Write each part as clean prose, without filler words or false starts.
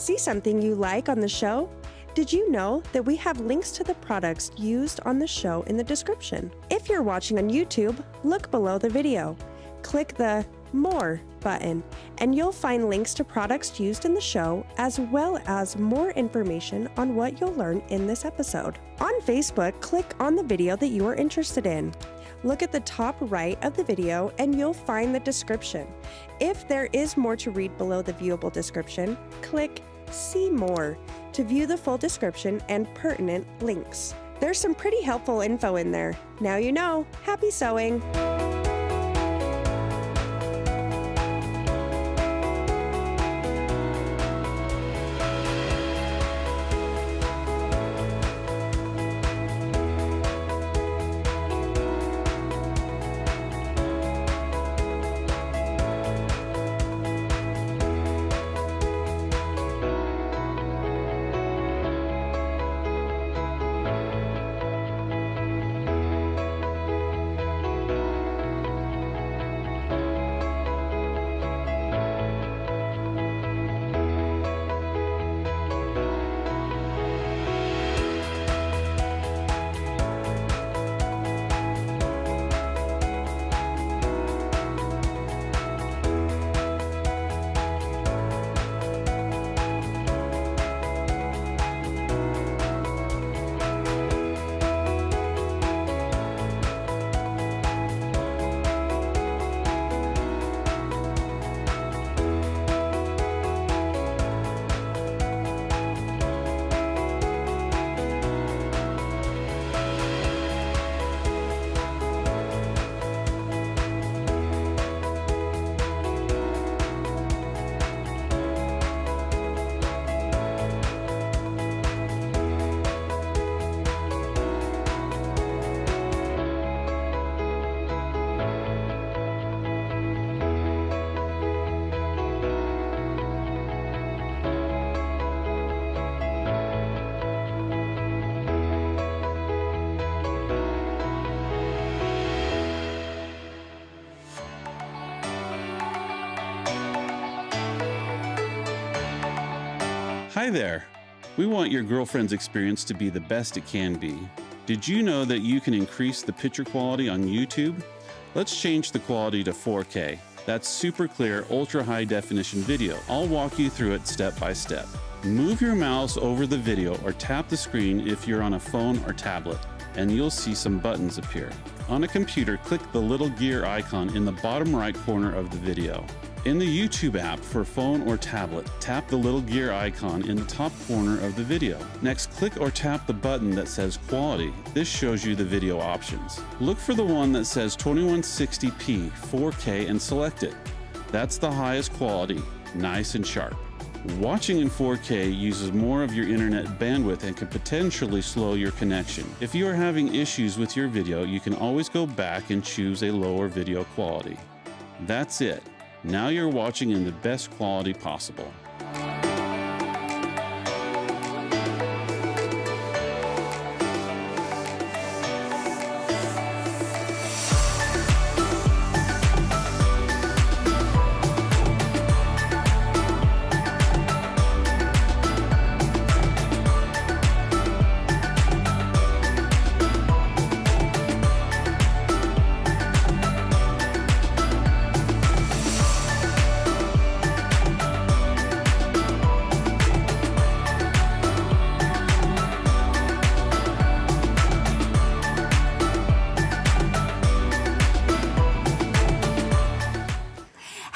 See something you like on the show? Did you know that we have links to the products used on the show in the description? If you're watching on YouTube, look below the video. Click the More button, and you'll find links to products used in the show, as well as more information on what you'll learn in this episode. On Facebook, click on the video that you are interested in. Look at the top right of the video and you'll find the description. If there is more to read below the viewable description, click See More to view the full description and pertinent links. There's some pretty helpful info in there. Now you know. Happy sewing! Hi there! We want your girlfriend's experience to be the best it can be. Did you know that you can increase the picture quality on YouTube? Let's change the quality to 4K. That's super clear, ultra high definition video. I'll walk you through it step by step. Move your mouse over the video or tap the screen if you're on a phone or tablet, and you'll see some buttons appear. On a computer, click the little gear icon in the bottom right corner of the video. In the YouTube app for phone or tablet, tap the little gear icon in the top corner of the video. Next, click or tap the button that says Quality. This shows you the video options. Look for the one that says 2160p 4K and select it. That's the highest quality, nice and sharp. Watching in 4K uses more of your internet bandwidth and can potentially slow your connection. If you are having issues with your video, you can always go back and choose a lower video quality. That's it. Now you're watching in the best quality possible.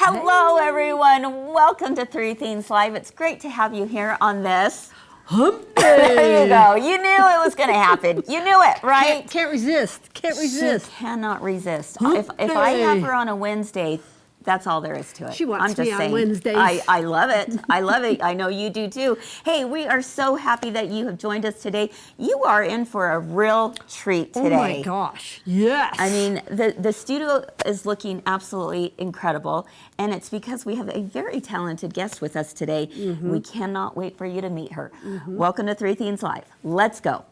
Hello, everyone. Welcome to Three Things Live. It's great to have you here on this hump day. There you go. You knew it was going to happen. You knew it, right? Can't resist. Can't resist. She cannot resist. Hump If I have day. her on a Wednesday, that's all there is to it. She wants I'm just me on saying. Wednesdays. I love it. I love it. I know you do too. Hey, we are so happy that you have joined us today. You are in for a real treat today. Oh my gosh. Yes. I mean, the studio is looking absolutely incredible, and it's because we have a very talented guest with us today. We cannot wait for you to meet her. Welcome to Three Things Live. Let's go.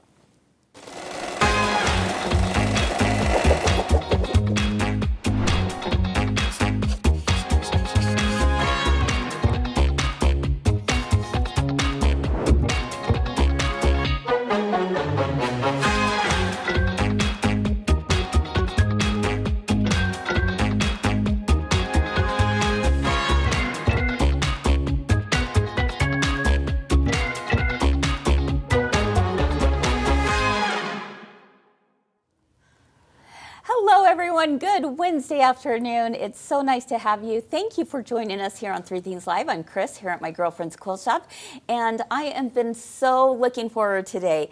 everyone. Good Wednesday afternoon. It's so nice to have you. Thank you for joining us here on Three Themes Live. I'm Kris here at my girlfriend's quilt shop, and I have been so looking forward to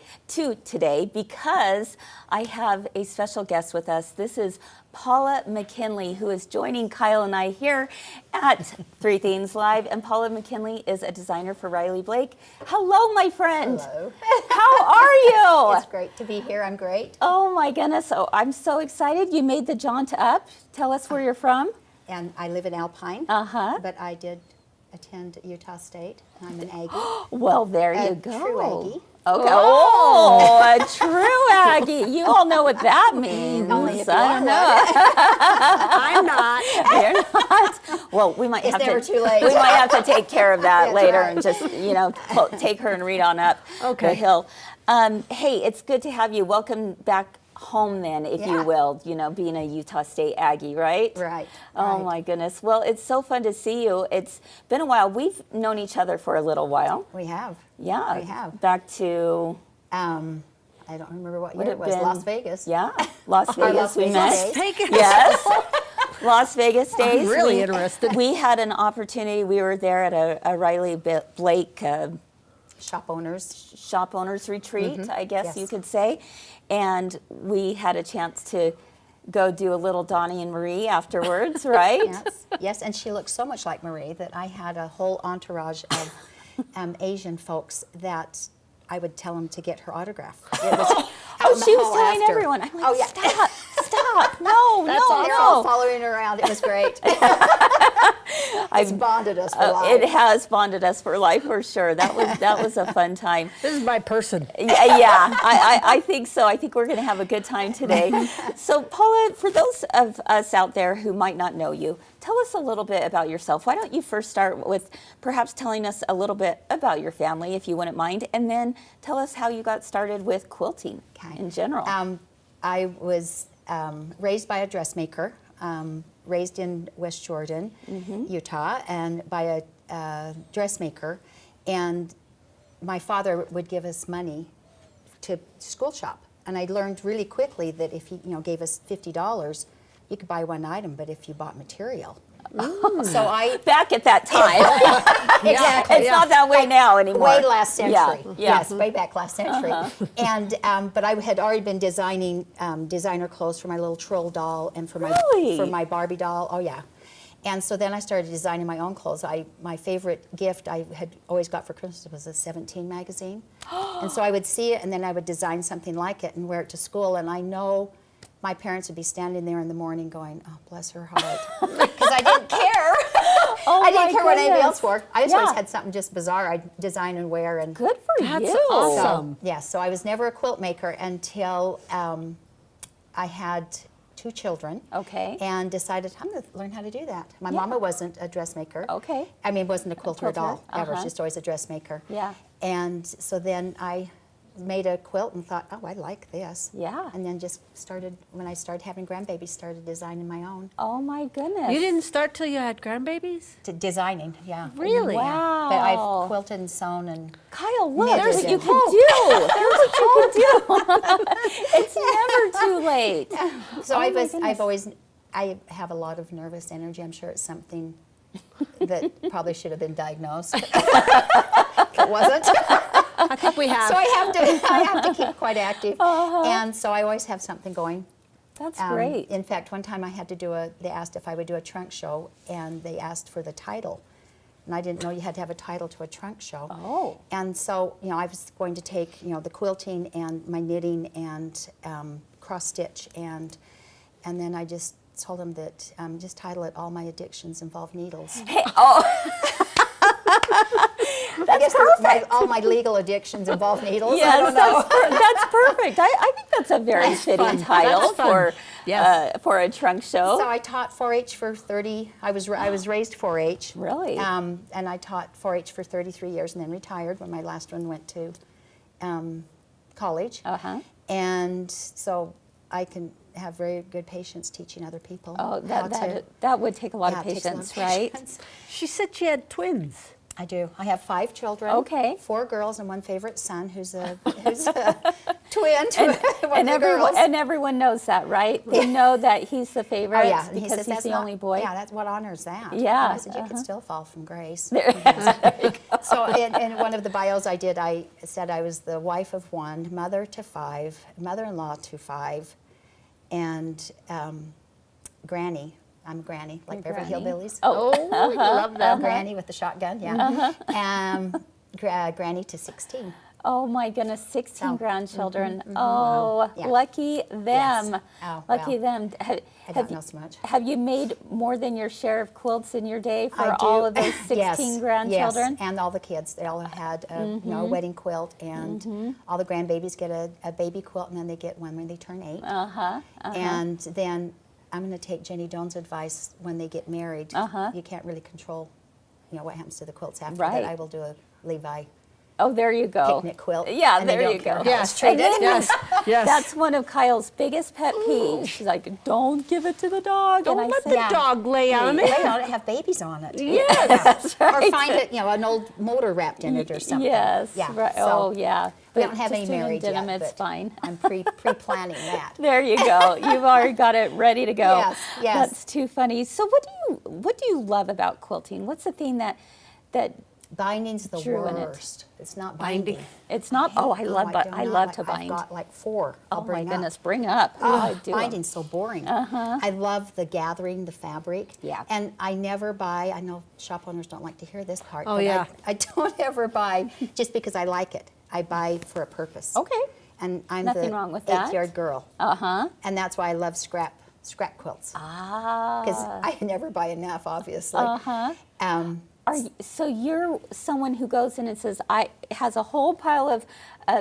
today because I have a special guest with us. This is Paula McKinlay, who is joining Kyle and I here at Three Themes Live. And Paula McKinlay is a designer for Riley Blake. Hello, my friend. Hello. How are you? It's great to be here. I'm great. Oh my goodness. Oh, I'm so excited. You made the jaunt up. Tell us where you're from. And I live in Alpine, but I did attend Utah State. I'm an Aggie. Well, there you A go. true Aggie. Okay. Oh, a true Aggie. You all know what that means. Only if you I don't are know. I'm not. You're not. Well, we might It's have never to. too late. We might have to take care of that That's later right. and just take her and read on up the Okay. hill. Hey, it's good to have you. Welcome back home then, if you Yeah. will. Being a Utah State Aggie, right? Right. Oh right. my goodness. Well, it's so fun to see you. It's been a while. We've known each other for a little while. We have. Yeah. We have. Back to, I don't remember what Would year it it was. been- Las Vegas. yeah, Las Our Vegas Las we Vegas met. days. Take it. Yes. Las Vegas days. I'm really interested. We had an opportunity. We were there at a Riley Blake Shop owners. shop owners retreat, I guess Yes. you could say. And we had a chance to go do a little Donnie and Marie afterwards, right? Yes. Yes. And she looked so much like Marie that I had a whole entourage of Asian folks that I would tell them to get her autograph. It was out in the She was hall telling after. everyone. I'm like, Oh, yeah. stop. No, They're all no. following her around. It was great. It's bonded us for life. It has bonded us for life for sure. That was a fun time. This is my person. Yeah, I think so. I think we're going to have a good time today. So, Paula, for those of us out there who might not know you, tell us a little bit about yourself. Why don't you first start with perhaps telling us a little bit about your family, if you wouldn't mind, and then tell us how you got started with quilting in general. I was raised by a dressmaker, raised in West Jordan, Utah, and by a dressmaker. And my father would give us money to school shop. And I learned really quickly that if he gave us $50, you could buy one item, but if you bought material. So I Back at that time. exactly. It's not that way now anymore. Way last century. Yeah. Yes, way back last century. And but I had already been designing designer clothes for my little troll doll and for Really? my Barbie doll. Oh yeah. And so then I started designing my own clothes. My favorite gift I had always got for Christmas was a 17 magazine. And so I would see it and then I would design something like it and wear it to school. And I know my parents would be standing there in the morning going, oh, bless her heart. Because I didn't care. Oh I didn't my care what anybody goodness. else wore. I just always Yeah. had something just bizarre I'd design and wear. And Good for That's you. awesome. yeah, so I was never a quilt maker until I had 2 children. Okay. And decided I'm going to learn how to do that. My mama wasn't a dressmaker. Okay. I mean, wasn't a quilter at quilter, all, ever. uh-huh. She's just always a dressmaker. Yeah. And so then I made a quilt and thought, oh, I like this. Yeah. And then just started, when I started having grandbabies, started designing my own. Oh my goodness. You didn't start till you had grandbabies? Designing, yeah. Really? Wow. But I've quilted and sewn and Kyle, look, Never there's what did. you can do. There's what you can do. It's never too late. so Oh my I've goodness. always, I have a lot of nervous energy. I'm sure it's something that probably should have been diagnosed. It wasn't. I think we have. So I have to keep quite active. And so I always have something going. That's great. In fact, one time I had to they asked if I would do a trunk show, and they asked for the title. And I didn't know you had to have a title to a trunk show. Oh. And so, I was going to take, the quilting and my knitting and cross stitch, and then I just told them that just title it "All My Addictions Involve Needles." Hey, oh. I guess perfect. all my legal addictions involve needles. I Yes, don't know. that's perfect. I think that's a very fitting fun. title That's fun. for a trunk show. So I taught 4-H for 30. I was raised 4-H. Really? And I taught 4-H for 33 years, and then retired when my last one went to college. Uh-huh. And so I can have very good patience teaching other people. Oh, how to- that would take a lot yeah, of it takes a lot patience, of right? patience. She said she had twins. I do. I have 5 children. Okay. 4 girls and 1 favorite son who's a twin to one And of the girls. everyone knows that, right? They know that he's the favorite Oh, yeah. And because he's the only boy. Yeah, that's what honors that. Yeah, And I said, you could still fall from grace. There you go. So in one of the bios I did, I said I was the wife of 1, mother to 5, mother-in-law to 5, and granny. I'm Granny, like Beverly Granny. Hillbillies. Oh, I love that. Granny with the shotgun, yeah. Granny to 16. Oh my goodness, 16 So, grandchildren. Oh, Yeah. lucky them. Yes. Oh, Lucky well, them. I don't know so much. Have you made more than your share of quilts in your day for I do. all of those 16 Yes, grandchildren? Yes, and all the kids. They all had you know, a wedding quilt, and all the grandbabies get a baby quilt, and then they get one when they turn 8. And then I'm going to take Jenny Doan's advice when they get married. You can't really control, you know, what happens to the quilts after Right. that. I will do a Levi Oh, there you go. picnic quilt. Yeah, and they there don't you care go. how Yes, it's treated. yes, yes. That's one of Kyle's biggest pet peeves. She's like, don't give it to the dog. Don't and I let said, the Yeah. dog lay on Lay it. on it, have babies on it. Yes. That's right. Or find it, you know, an old motor wrapped in it or something. Yes. Yeah. Right. So Oh, yeah. we But don't have any just doing married denim, yet, it's but fine. I'm pre-planning that. There you go. You've already got it ready to go. Yes, yes. That's too funny. So what do you love about quilting? What's the thing that Binding's the Drew in it. worst. It's not binding. it's not? Oh, I love do I not love like- to bind. I've got like 4. I'll Oh my bring up. goodness, bring up. Oh, I do. Binding's so boring. I love the gathering, the fabric. Yeah. And I never buy, I know shop owners don't like to hear this part, Oh, but yeah. I don't ever buy just because I like it. I buy for a purpose. Okay. And I'm Nothing the wrong with that. 8th-yard girl. And that's why I love scrap quilts. Because I never buy enough, obviously. So you're someone who goes in and says, has a whole pile of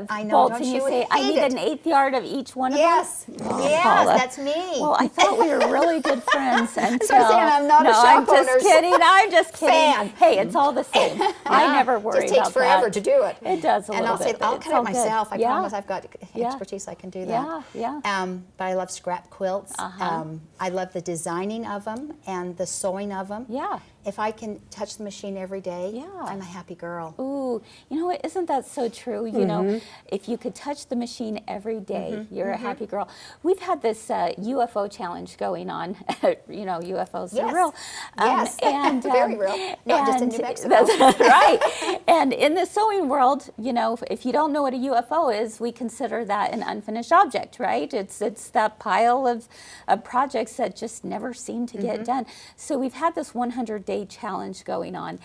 I know, bolts, don't and you you say, I hate need it? an 1/8 yard of each one of Yes, them? yes, Paula. that's me. Well, I thought we were really good friends until. what I'm saying, I'm not a no, shop I'm just owner's kidding. I'm just kidding. fan. Hey, it's all the same. I never worry It just takes about forever that. to do it. It does a and little I'll say, bit. I'll It's cut all it good. myself. I Yeah. promise I've got Yeah. expertise. I can do Yeah, that. yeah. But I love scrap quilts. I love the designing of them and the sewing of them. Yeah. If I can touch the machine every day, Yeah. I'm a happy girl. Ooh, you know what? Isn't that so true? You know, if you could touch the machine every day, you're a happy girl. We've had this UFO challenge going on. You know, UFOs are Yes. real. Yes. Very real. Not just in New Mexico. That's right. And in the sewing world, you know, if you don't know what a UFO is, we consider that an unfinished object, right? It's that pile of projects that just never seem to get done. So we've had this 100-day challenge going on,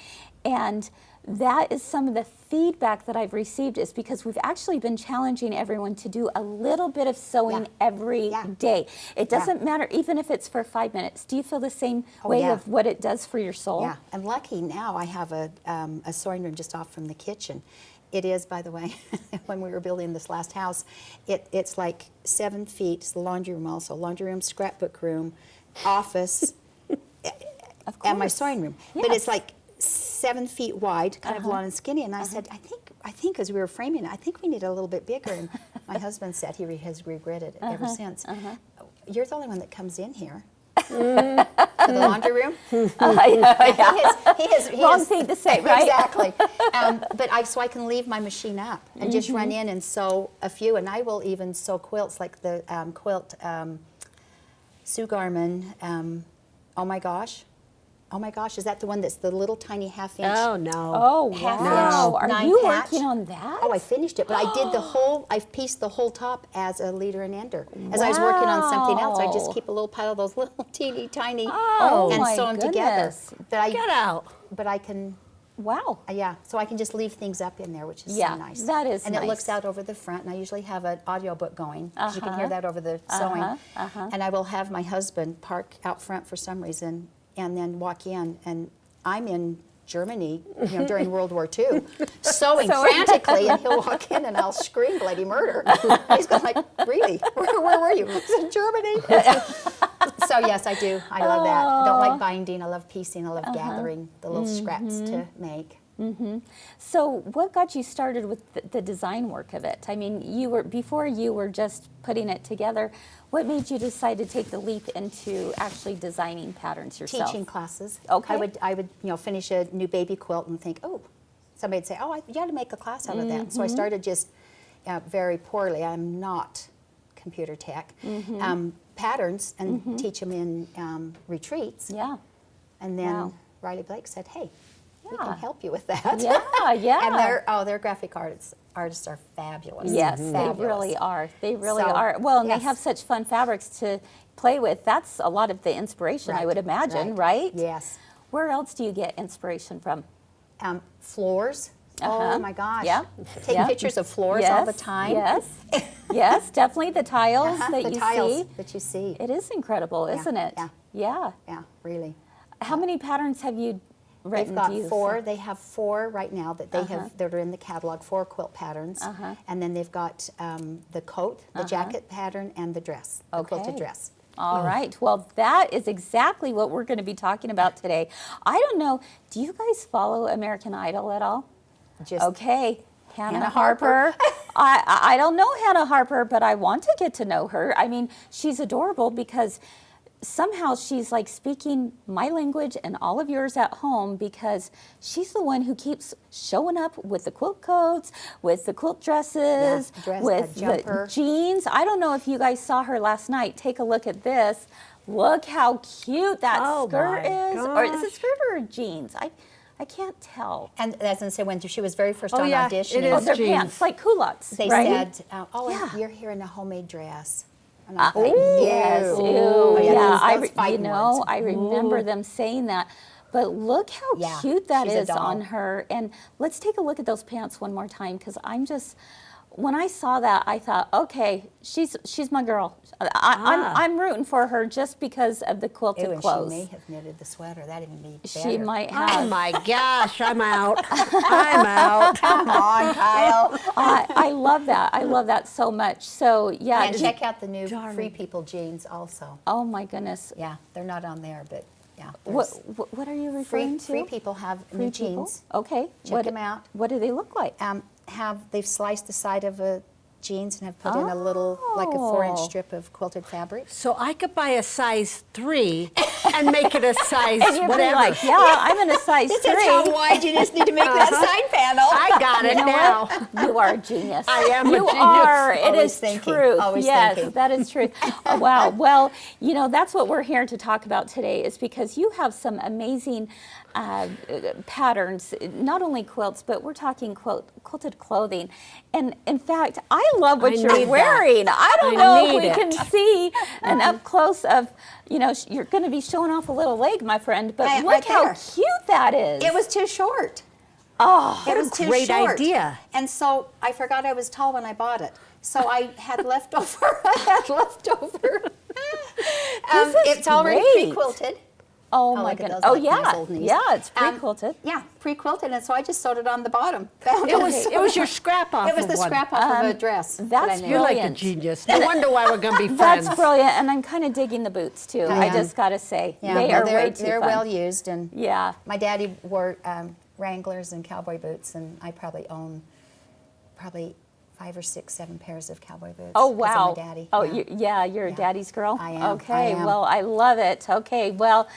and that is some of the feedback that I've received, is because we've actually been challenging everyone to do a little bit of sewing every day. It doesn't matter even if it's for 5 minutes. Do you feel the same way yeah. of what it does for your soul? Yeah, I'm lucky now. I have a sewing room just off from the kitchen. It is, by the way, when we were building this last house, it's like 7 feet. It's the laundry room also. Laundry room, scrapbook room, office, and my sewing room. But it's like 7 feet wide, kind of long and skinny. And I said, I think as we were framing it, I think we need a little bit bigger. And my husband said he has regretted it ever since. You're the only one that comes in here. To the laundry room. Wrong thing to say, right? Exactly. So I can leave my machine up and just run in and sew a few, and I will even sew quilts like the quilt Sue Garman. Oh my gosh, is that the one that's the little tiny half-inch? Oh, no. Oh, Half wow. inch, Are 9 you patch. working on that? Oh, I finished it, but I did I've pieced the whole top as a leader and ender. As I was working on something else, I just keep a little pile of those little teeny tiny and my sew them together. goodness. Get out. But I can, Wow. yeah, so I can just leave things up in there, which is Yeah, so nice. that is And it looks nice. out over the front, and I usually have an audiobook going, because you can hear that over the sewing. And I will have my husband park out front for some reason, and then walk in, and I'm in Germany, you know, during World War II, sewing frantically, and he'll walk in, and I'll scream bloody murder. He's going like, really? Where were you? It's in Germany. So yes, I do. I love that. I don't like binding. I love piecing. I love gathering the little scraps to make. So what got you started with the design work of it? I mean, before you were just putting it together. What made you decide to take the leap into actually designing patterns yourself? Teaching classes. Okay. I would finish a new baby quilt and think, oh, somebody'd say, oh, you got to make a class out of that. So I started just very poorly. I'm not computer tech. Patterns and teach them in retreats. Yeah. And then Wow. Riley Blake said, hey, we Yeah. can help you with that. Yeah, yeah. And their graphic artists are fabulous. Yes, Fabulous. they really are. They really So, are. Well, and yes. they have such fun fabrics to play with. That's a lot of the inspiration, I Right, would imagine, right? Yes. Where else do you get inspiration from? Floors. Uh-huh. Oh my gosh. Yeah. Take Yeah. pictures of floors all the time. Yes. Yes, definitely the tiles that the you tiles see. that you see. It is incredible, isn't it? yeah. Yeah. Yeah, really. How many patterns have you written? They've got do you 4. think? They have 4 right now that they have that are in the catalog. 4 quilt patterns, and then they've got the coat, the jacket pattern, and the dress, the quilted dress. All right. Well, that is exactly what we're going to be talking about today. I don't know. Do you guys follow American Idol at all? Just Okay. Hannah Hannah Harper. I don't know Hannah Harper, but I want to get to know her. I mean, she's adorable because somehow she's like speaking my language and all of yours at home, because she's the one who keeps showing up with the quilt coats, with the quilt dresses, dress, with the jumper. the jeans. I don't know if you guys saw her last night. Take a look at this. Look how cute that Oh skirt my is. Or is it gosh. skirt or jeans? I can't tell. And as I said, when she was very first Oh, on yeah, auditioning, it Oh, is they're jeans. pants, like culottes. they right? said, "Oh, Yeah. you're here in a homemade dress." And I thought, Yes. "Ew." Ew. Oh, Yeah. those You fighting know, ones. I remember them saying that. But look how Yeah, cute that she's a is on doll. her. And let's take a look at those pants one more time, because when I saw that, I thought, okay, she's my girl. I'm rooting for her just because of the quilted Ew, and clothes. she may have knitted the sweater. That'd even be better. She might Oh have. my gosh, I'm out. I'm out. Come on, Kyle. I love that. I love that so much. So yeah. And check out the new Darling. Free People jeans also. Oh my goodness. Yeah, they're not on there, but yeah. What are you referring to? Free People have Free new People? jeans. Okay. Check them out. What do they look like? They've sliced the side of a jeans and have put in a little, like a 4-inch Oh. strip of quilted fabric. So I could buy a size 3 and make it a size And you'd be whatever. like, yeah, I'm in a size 3. This is how wide you just need to make that side panel. I got it You know now. what? You are a genius. I am a you genius. are. It Always is thinking, truth. always Yes, thinking. that is truth. Oh, wow. Well, you know, that's what we're here to talk about today, is because you have some amazing patterns, not only quilts, but we're talking quilted clothing. And in fact, I love what I you're need wearing. I don't I know if need we it. can see an up close of, you know, you're going to be showing off a little leg, my friend, but Right look how there. cute that is. It was too short. Oh, It was too great short. idea. And so I forgot I was tall when I bought it. So I had leftover. I had leftover. This is It's already great. pre-quilted. Oh I my look at goodness. those Oh like nice yeah. old knees. Yeah, it's pre-quilted. Yeah, pre-quilted, and so I just sewed it on the bottom. It was your scrap off It was of the one. scrap off of a dress. that I that's made. You're like a Brilliant. genius. No wonder why we're going to be friends. That's brilliant, and I'm kind of digging the boots too. I am. just got to say, Yeah, they well, are way too they're fun. well used, and Yeah. my daddy wore Wranglers and cowboy boots, and I probably own 5 or 6, 7 pairs of cowboy boots. Oh 'cause of wow. my daddy. Oh yeah. you're a Yeah. daddy's girl. I am, Okay. I am. Well, I love it. Okay. Well.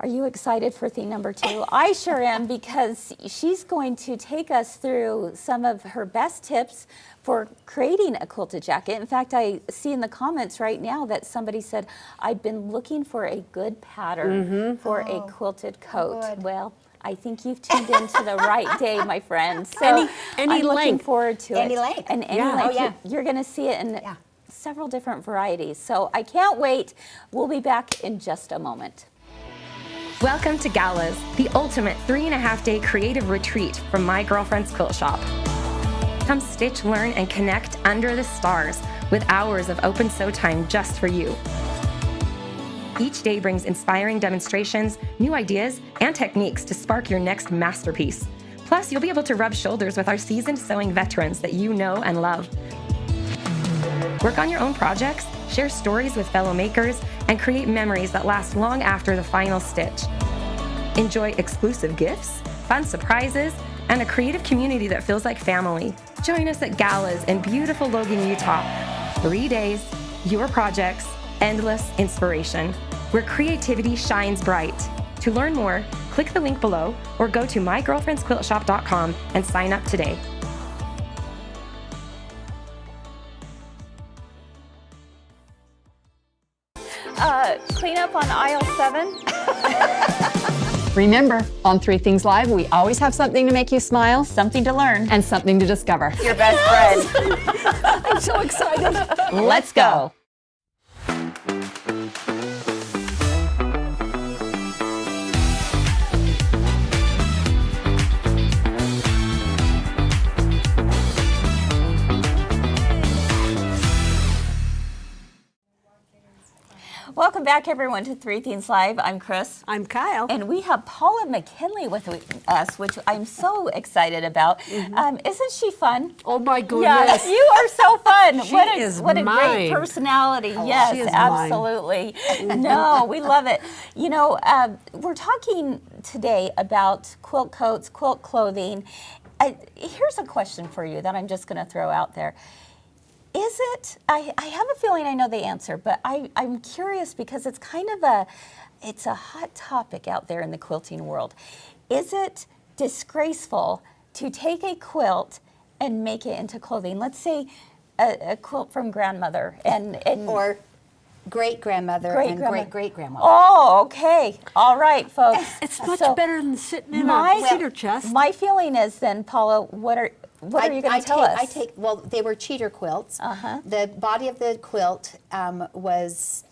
Are you excited for theme number 2? I sure am, because she's going to take us through some of her best tips for creating a quilted jacket. In fact, I see in the comments right now that somebody said, I've been looking for a good pattern for a quilted coat. good. Well, I think you've tuned into the right day, my friend. So Any I'm looking length. forward to Any it. length. And any Yeah. length. Oh, yeah. You're going to see it in Yeah. several different varieties. So I can't wait. We'll be back in just a moment. Welcome to Galas, the ultimate 3.5-day creative retreat from my girlfriend's quilt shop. Come stitch, learn, and connect under the stars with hours of open sew time just for you. Each day brings inspiring demonstrations, new ideas, and techniques to spark your next masterpiece. Plus, you'll be able to rub shoulders with our seasoned sewing veterans that you know and love. Work on your own projects, share stories with fellow makers, and create memories that last long after the final stitch. Enjoy exclusive gifts, fun surprises, and a creative community that feels like family. Join us at Galas in beautiful Logan, Utah. 3 days, your projects, endless inspiration, where creativity shines bright. To learn more, click the link below or go to mygirlfriendsquiltshop.com and sign up today. Clean up on aisle 7. Remember, on 3 Things Live, we always have something to make you smile Something to learn. and something to discover. Your best friend. I'm so excited. Let's go. Welcome back, everyone, to 3 Things Live. I'm Kris. I'm Kyle. And we have Paula McKinley with us, which I'm so excited about. Isn't she fun? Oh my goodness. Yes, you are so fun. She what is a great mine. personality. She Yes, is absolutely. No, we love it. You know, we're talking today about quilt coats, quilt clothing. Here's a question for you that I'm just going to throw out there. Is it, I have a feeling I know the answer, but I'm curious because it's kind of it's a hot topic out there in the quilting world. Is it disgraceful to take a quilt and make it into clothing? Let's say a quilt from grandmother and Or great-grandmother and great-great-grandmother. Oh, okay. All right, folks. It's much So better than sitting in my- a cedar chest. My feeling is then, Paula, what are you going to tell us? Well, they were cheater quilts. The body of the quilt was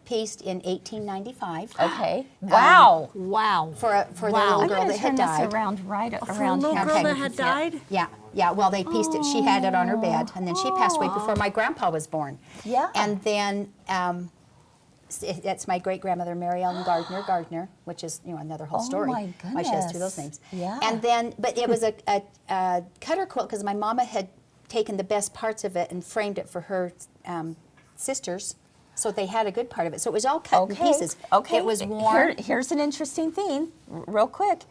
pieced in 1895. Okay. Wow. Wow. For the little I'm girl going that to had turn this died. around right For a around little here. girl Okay. that had died? Yeah. Well, they pieced it. She had it on her bed, and then she passed away before my grandpa was born. Yeah. And then that's my great grandmother, Mary Ellen Gardner, which is another whole story. my Why she has 2 of those goodness. names. Yeah. And then, but it was a cutter quilt because my mama had taken the best parts of it and framed it for her sisters. So they had a good part of it. So it was all cut in pieces. Okay. It was worn. Here's an interesting thing, real quick.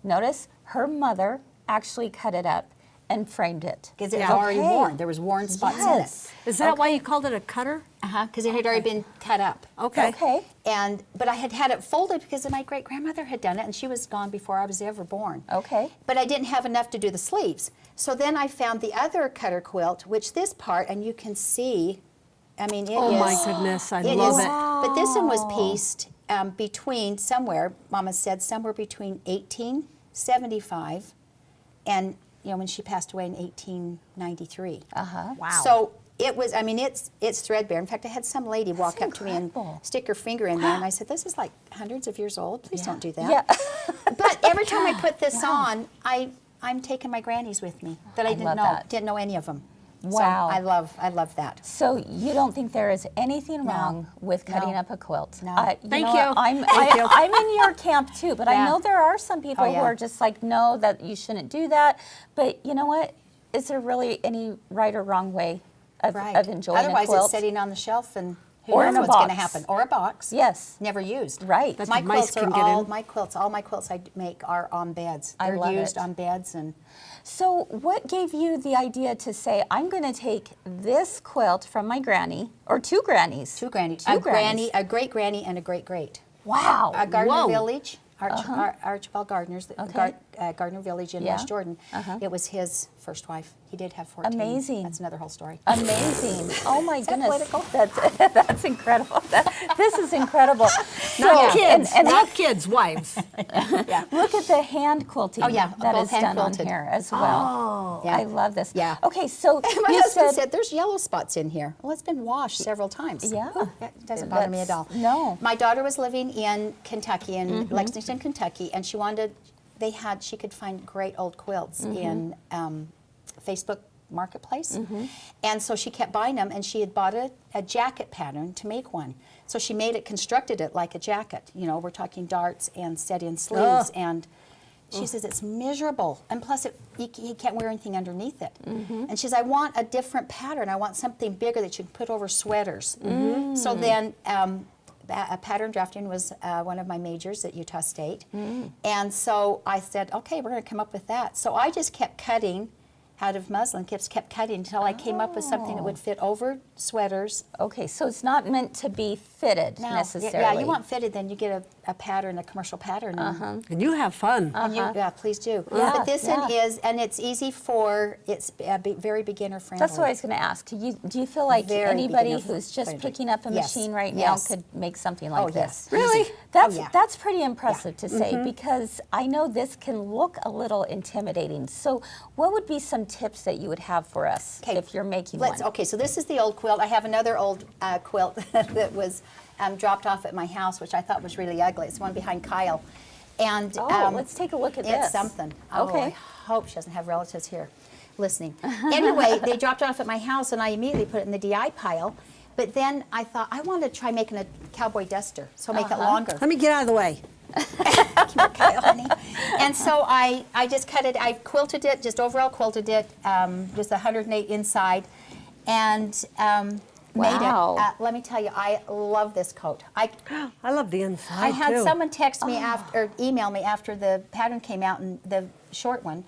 Notice her mother actually cut it up and framed it. Because it was already worn. There was worn spots in it. Is that why you called it a cutter? Because it had already been cut up. Okay. Okay. But I had it folded because my great grandmother had done it, and she was gone before I was ever born. Okay. But I didn't have enough to do the sleeves. So then I found the other cutter quilt, which this part, and you can see, I mean, it is. Oh my goodness, I It love is, it. but this one was pieced between somewhere, Mama said, somewhere between 1875 and when she passed away in 1893. Wow. So it was, I mean, it's threadbare. In fact, I had some lady walk up to me and incredible. stick her finger in there, and I said, "This is like hundreds of years old. Please don't do that." Yeah. But every time I put this on, I'm taking my grannies with me that I love that. didn't know any of them. Wow. So I love that. So you don't think there is anything wrong with cutting No. up a quilt? No. Thank know you. what? I'm in your camp too, but I Yeah. know there are some people Oh, yeah. who are just like, no, that you shouldn't do that. But you know what? Is there really any right or wrong way of enjoying Otherwise, a quilt? it's sitting on the shelf and who Or knows in a what's going to box. happen. Or a box. Yes. Never used. Right. That's My what mice quilts are can get all in. all my quilts I make are on beds. I They're love used it. on beds and. So what gave you the idea to say, I'm going to take this quilt from my granny, or 2 grannies? Two grannies. Two A grannies. a great granny, and a great great. Wow. Gardner Whoa. Village, Archibald Gardner's, Okay. Gardner Village in Yeah. West Jordan. It was his first wife. He did have 14. Amazing. That's another whole story. Amazing. Oh my that goodness. political? That's incredible. This is incredible. Not So, kids, and not kids, wives. Yeah. look at the hand quilting Oh, yeah, that both is hand done quilted. on here as well. Yeah. I love this. Yeah. Okay, so My you husband said, "There's yellow spots in here." Well, it's been washed several times. Yeah. That doesn't bother me at all. No. My daughter was living in Kentucky, in Mm-hmm. Lexington, Kentucky, and she wanted. She could find great old quilts Mm-hmm. in Facebook Marketplace, and so she kept buying them. And she had bought a jacket pattern to make one. So she constructed it like a jacket. We're talking darts and set-in sleeves and. She says it's miserable, and plus you can't wear anything underneath it. And she says, I want a different pattern. I want something bigger that you can put over sweaters. So then pattern drafting was one of my majors at Utah State. And so I said, okay, we're going to come up with that. So I just kept cutting out of muslin, kept cutting until I came up with something that would fit over sweaters. Okay, so it's not meant to be fitted necessarily. Yeah, you want fitted, then you get a pattern, a commercial pattern. And you have fun. And yeah, please do. Yeah, But this one is, and it's easy for, it's very beginner friendly. That's what I was going to ask. Do you feel like Very anybody beginner who's just friendly. picking up a Yes, machine right now yes. could make something like Oh, this? yes. Really? That's Oh, yeah. that's pretty impressive to say, because I know this can look a little intimidating. So what would be some tips that you would have for us if you're making one? Okay, so this is the old quilt. I have another old quilt that was dropped off at my house, which I thought was really ugly. It's the one behind Kyle. And let's take a look at it's this. It's something. Okay. Oh, I hope she doesn't have relatives here listening. Anyway, they dropped it off at my house, and I immediately put it in the DI pile. But then I thought, I wanted to try making a cowboy duster, so make it longer. Let me get out of the way. Kyle, honey. And so I just cut it, I quilted it, just overall quilted it, just 108 inside, and made it. Let me tell you, I love this coat. I love the inside, I had too. someone text me after, or email me after the pattern came out, and the short one,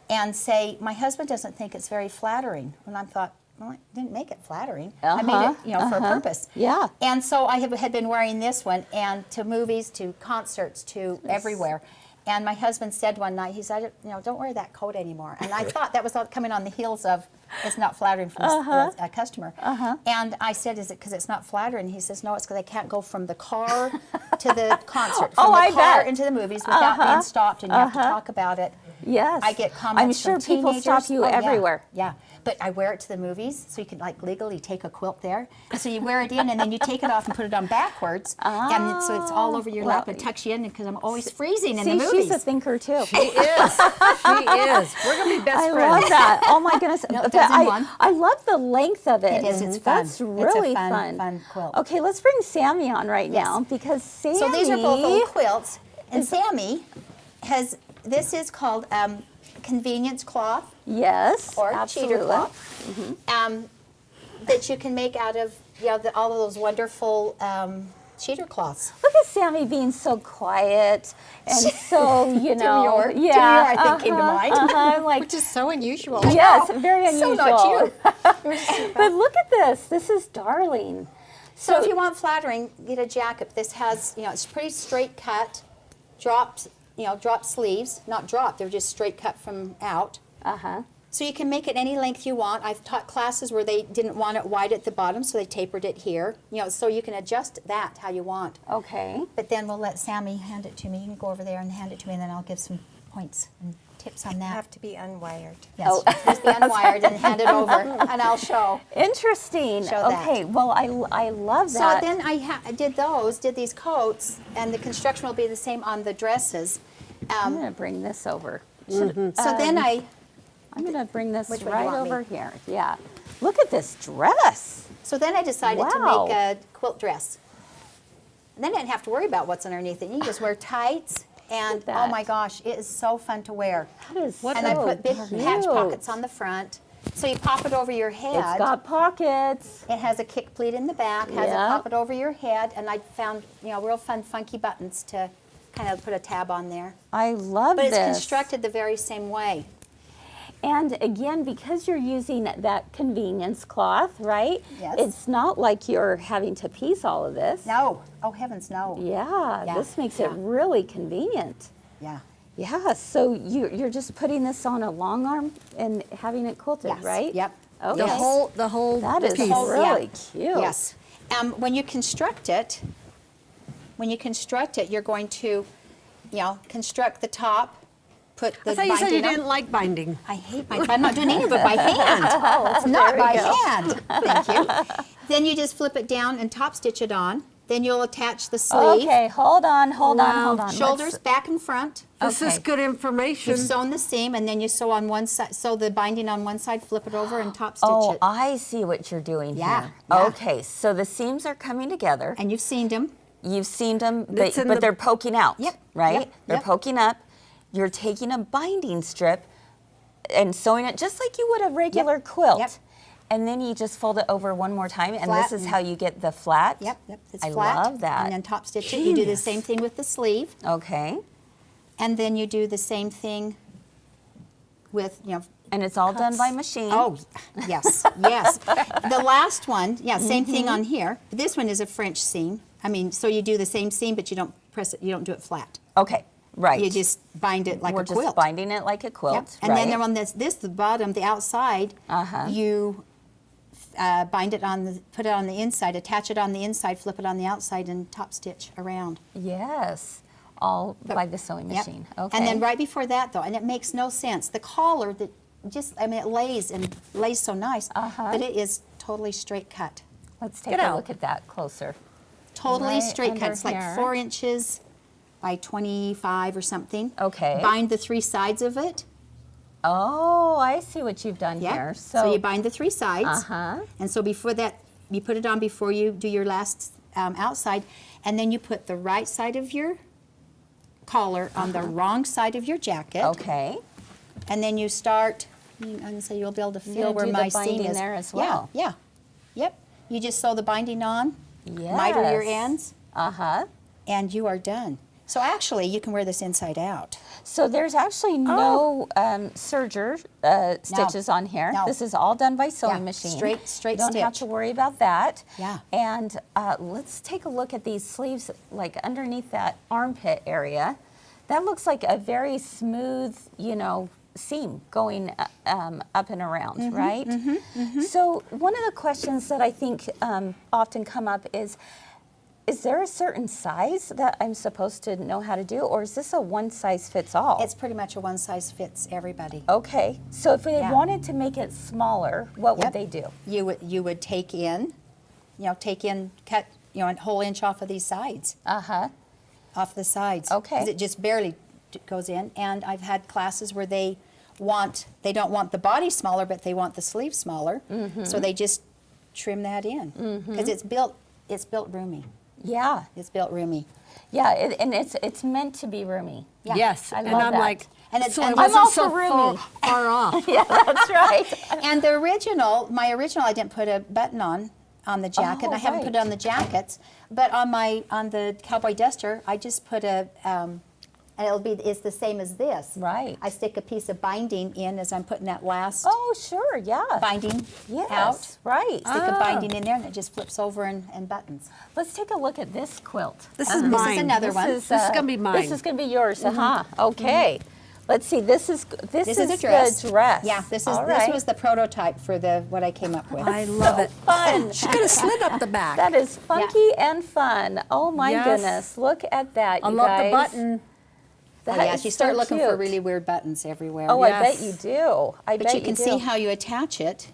and say, my husband doesn't think it's very flattering. And I thought, well, I didn't make it flattering. I made it, for a purpose. Yeah. And so I had been wearing this one, and to movies, to concerts, to everywhere. And my husband said one night, he said, don't wear that coat anymore. And I thought that was all coming on the heels of, it's not flattering from a customer. And I said, is it because it's not flattering? He says, no, it's because I can't go from the car to the concert, from the car into the movies without being stopped, and you have to talk about it. Yes. I get comments I'm sure from people teenagers. stop you Oh, yeah. everywhere. Yeah. But I wear it to the movies, so you can legally take a quilt there. So you wear it in, and then you take it off and put it on backwards, and so it's all over your lap and tucks you in, because I'm always freezing in the movies. She's a thinker too. She is. She is. We're going to be best I friends. love that. Oh my goodness. But I love the length of it. It is. It's fun. That's really it's a fun quilt. Okay, let's bring Sammy on right now, because Sammy. So these are both old quilts, and Sammy has. This is called convenience cloth. Yes, Or absolutely. cheater cloth. That you can make out of all of those wonderful cheater cloths. Look at Sammy being so quiet and so, Demure. yeah. Demure, I think, came to mind. I'm like, Which is so unusual. yes, very unusual. So not you. But look at this. This is darling. So if you want flattering, get a jacket. This has, it's pretty straight cut, dropped sleeves. Not dropped, they're just straight cut from out. So you can make it any length you want. I've taught classes where they didn't want it wide at the bottom, so they tapered it here. So you can adjust that how you want. Okay. But then we'll let Sammy hand it to me. You can go over there and hand it to me, and then I'll give some points and tips on that. Have to be unwired. Yes, just be unwired and hand it over, and I'll show. Interesting. Show that. Okay, well, I love So that. then I did these coats, and the construction will be the same on the dresses. I'm going to bring this over. So then I'm going to bring this Which one do you right want me? over here. Yeah. Look at this dress. I decided to Wow. make a quilt dress. And then I didn't have to worry about what's underneath it. You just wear tights, and at oh that. my gosh, it is so fun to wear. That is And so I put big cute. patch pockets on the front, so you pop it over your head. It's got pockets. It has a kick pleat in the back, has Yeah. a pop it over your head, and I found real fun funky buttons to kind of put a tab on there. I love But this. it's constructed the very same way. And again, because you're using that convenience cloth, right? Yes. It's not like you're having to piece all of this. No, oh heavens, no. Yeah, Yeah, this makes it yeah. really convenient. Yeah. Yeah, so you're just putting this on a long arm and having it quilted, Yes. right? Yep. Okay. The whole That is piece. really cute. Yes. When you construct it, you're going to, construct the top, put the I thought you binding said you on. didn't like binding. I hate my. I'm not doing any of it by hand. It's not by hand. Thank you. Then you just flip it down and top stitch it on. Then you'll attach the sleeve. Okay, hold on. Shoulders back and front. This is good information. You've sewn the seam, and then you sew on one side. Sew the binding on one side, flip it over, and top stitch Oh, it. I see what you're doing Yeah, here. yeah. Okay, so the seams are coming together. And you've seamed them. You've seamed them, It's in but the- they're poking out, Yep, right? yep, They're yep. poking up. You're taking a binding strip and sewing it just like you would a regular quilt. Yep. And then you just fold it over one more time, and Flat this is and- how you get the flat? Yep, it's I flat. love that. And then top stitch it. You do the same thing with the sleeve. Okay. And then you do the same thing with, And it's all done cuts. by machine. Oh, yes, yes. The last one, same Mm-hmm. thing on here. This one is a French seam. I mean, so you do the same seam, but you don't press it, you don't do it flat. Okay, right. You just bind it like We're a quilt. just binding it like a quilt, Yep. And right? then they're on the bottom, the outside, you bind it put it on the inside, attach it on the inside, flip it on the outside, and top stitch around. Yes, all by the sewing Yep. machine. Okay. And then right before that, though, and it makes no sense, the collar that it lays so nice, but it is totally straight cut. Let's take a look at that closer. Totally Right straight cut. under It's like here. 4 inches by 25 or something. Okay. Bind the 3 sides of it. Oh, I see what you've done Yep. here. So you bind the 3 sides. Uh-huh. And so before that, you put it on before you do your last outside, and then you put the right side of your collar on the wrong side of your jacket. Okay. And then you start, and so you'll be able to feel gonna where do the my seam binding is. there as well. Yeah, yep. You just sew the binding on, Yes. miter your ends, Uh-huh. and you are done. So actually, you can wear this inside out. So there's actually no serger stitches on here. No. This is all done by sewing Yeah, machine. straight You don't have stitch. to worry about that. Yeah. And let's take a look at these sleeves, like underneath that armpit area. That looks like a very smooth, seam going up and around, right? So one of the questions that I think often come up is there a certain size that I'm supposed to know how to do, or is this a one size fits all? It's pretty much a one size fits everybody. Okay, so if they Yeah. wanted to make it smaller, what would Yep. they do? You would take in, cut, a whole inch off of these sides, Uh-huh. off the sides. Okay. 'Cause it just barely goes in. And I've had classes where they don't want the body smaller, but they want the sleeve smaller. So they just trim that in because it's built roomy. Yeah, It's built roomy. yeah, and it's meant to be roomy. Yeah. Yes, I and love I'm that. like, And it's- so it and- I'm wasn't all so for roomy. far off. Yeah, that's right. And my original, I didn't put a button on the jacket. Oh, and I haven't put it on the jackets, but on the cowboy duster, I just put and it's the same as this. Right. I stick a piece of binding in as I'm putting that last Oh, sure, yeah. binding Yes, out. right. Stick a binding in there, and it just flips over and buttons. Let's take a look at this quilt. This is This mine. is another one. This is gonna be mine. This is going to be yours, Okay. Let's see. This is This is a dress. the dress. Yeah, this All this right. was the prototype for what I came up with. I love it. Fun. She could have slid up the back. That is funky and fun. Oh my Yes. goodness! Look at that, I you love guys. the button. That yeah, is you start so looking for cute. really weird buttons everywhere. Oh, I bet Yes. you do. I bet But you can do. see how you attach it.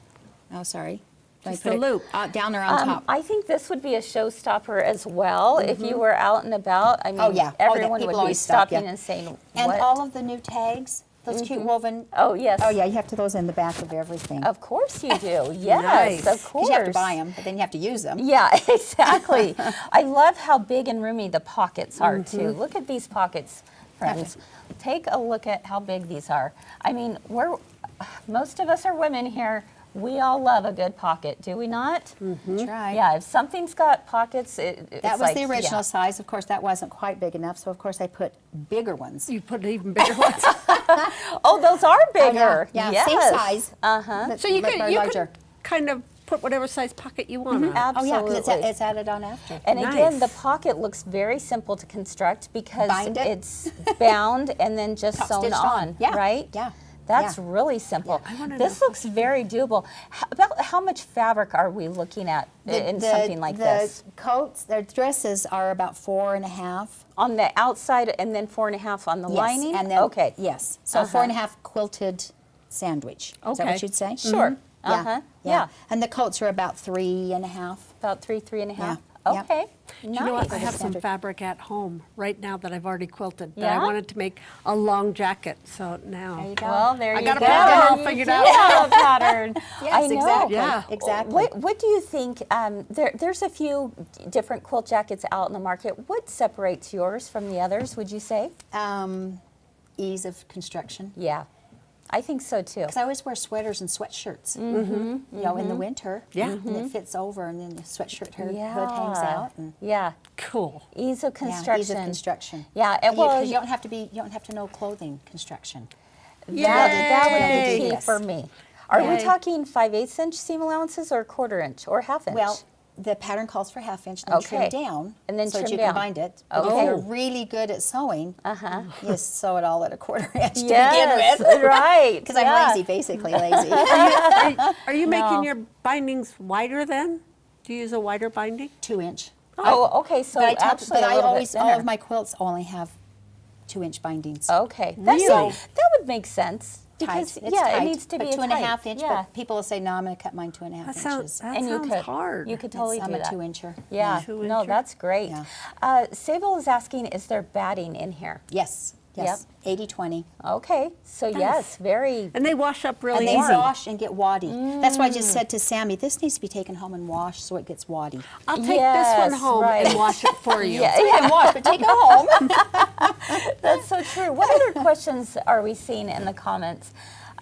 Oh, sorry. Let me Just put the it loop. down or on top. I think this would be a showstopper as well if you were out and about. I mean, Oh, yeah. Oh, yeah. everyone People would be always stop stopping you. and saying, And "What?" all of the new tags, those cute woven. Oh yes. Oh yeah, you have to those in the back of everything. Of course you do. Yes, Nice. of course. Because you have to buy them, but then you have to use them. Yeah, exactly. I love how big and roomy the pockets are too. Look at these pockets, friends. Take a look at how big these are. I mean, most of us are women here. We all love a good pocket, do we not? Try. Yeah, if something's got pockets, it's That was like, the original yeah. size. Of course, that wasn't quite big enough, so of course I put bigger ones. You put even bigger ones. Oh, those are Oh, bigger. yeah, Yes. same size. Uh-huh. So you larger. could kind of put whatever size pocket you want on. Absolutely. Oh yeah, because it's added on after. And again, the Nice. pocket looks very simple to construct because Bind it. it's bound and then just Top sewn stitched on, Yeah. right? Yeah. That's Yeah. really simple. I wanna This know. looks very doable. About how much fabric are we looking at in something like this? The coats, their dresses are about 4.5. On the outside and then 4.5 on the Yes, lining? and then, okay. Yes. So 4.5 quilted sandwich. Is that Okay. what you'd say? Sure. Yeah. Uh-huh. Yeah. And the coats are about 3.5. About 3.5. Yeah. Okay. You know what? I Nice. have some standard. fabric at home right now that I've already quilted. But Yeah? I wanted to make a long jacket, so now. There you go. Well, there I you got a go. pattern all You figured do out. have a pattern. Yes, I know. exactly. Yeah. Exactly. What do you think? There's a few different quilt jackets out in the market. What separates yours from the others? Would you say? Ease of construction. Yeah, I think so too. Because I always wear sweaters and sweatshirts, you know, in the winter. Yeah. And it fits over, and then the sweatshirt hood Yeah. hangs out. And Yeah. Cool. Ease of yeah, construction. ease of construction. Yeah, And well, 'cause you don't have to be, you don't have to know clothing construction. that would Yay. be key Yes. for me. Are we Yay. talking 5/8 inch seam allowances or 1/4 inch or 1/2 inch? Well, the pattern calls for 1/2 inch, then Okay. trim down, And then so trim that you down. can bind it. But Okay. if you're really good at sewing, you sew it all at a 1/4 inch to yes, begin with. right. Because yeah. I'm lazy, basically lazy. Are you making your bindings wider then? Do you use a wider binding? 2 inch. Oh, okay. So But actually, but a I little always, bit all thinner. of my quilts only have 2 inch bindings. Okay, Really? that would make sense because Tight. It's yeah, tight, it needs to be but 2.5 inch. Yeah. But people will say, "No, I'm going to cut mine 2.5 That inches." sounds, and you sounds could hard. You could totally I'm do a that. 2 incher. Yeah, Two no, incher. that's great. Yeah. Sable is asking, is there batting in here? Yes, yes. 80-20. Okay, so yes, very. And they wash up really And they easy. wash and get waddy. That's why I just said to Sammy, this needs to be taken home and washed so it gets waddy. I'll take this one Yes, home right. and wash it for you. Yeah, You can wash, but take it home. that's so true. What other questions are we seeing in the comments?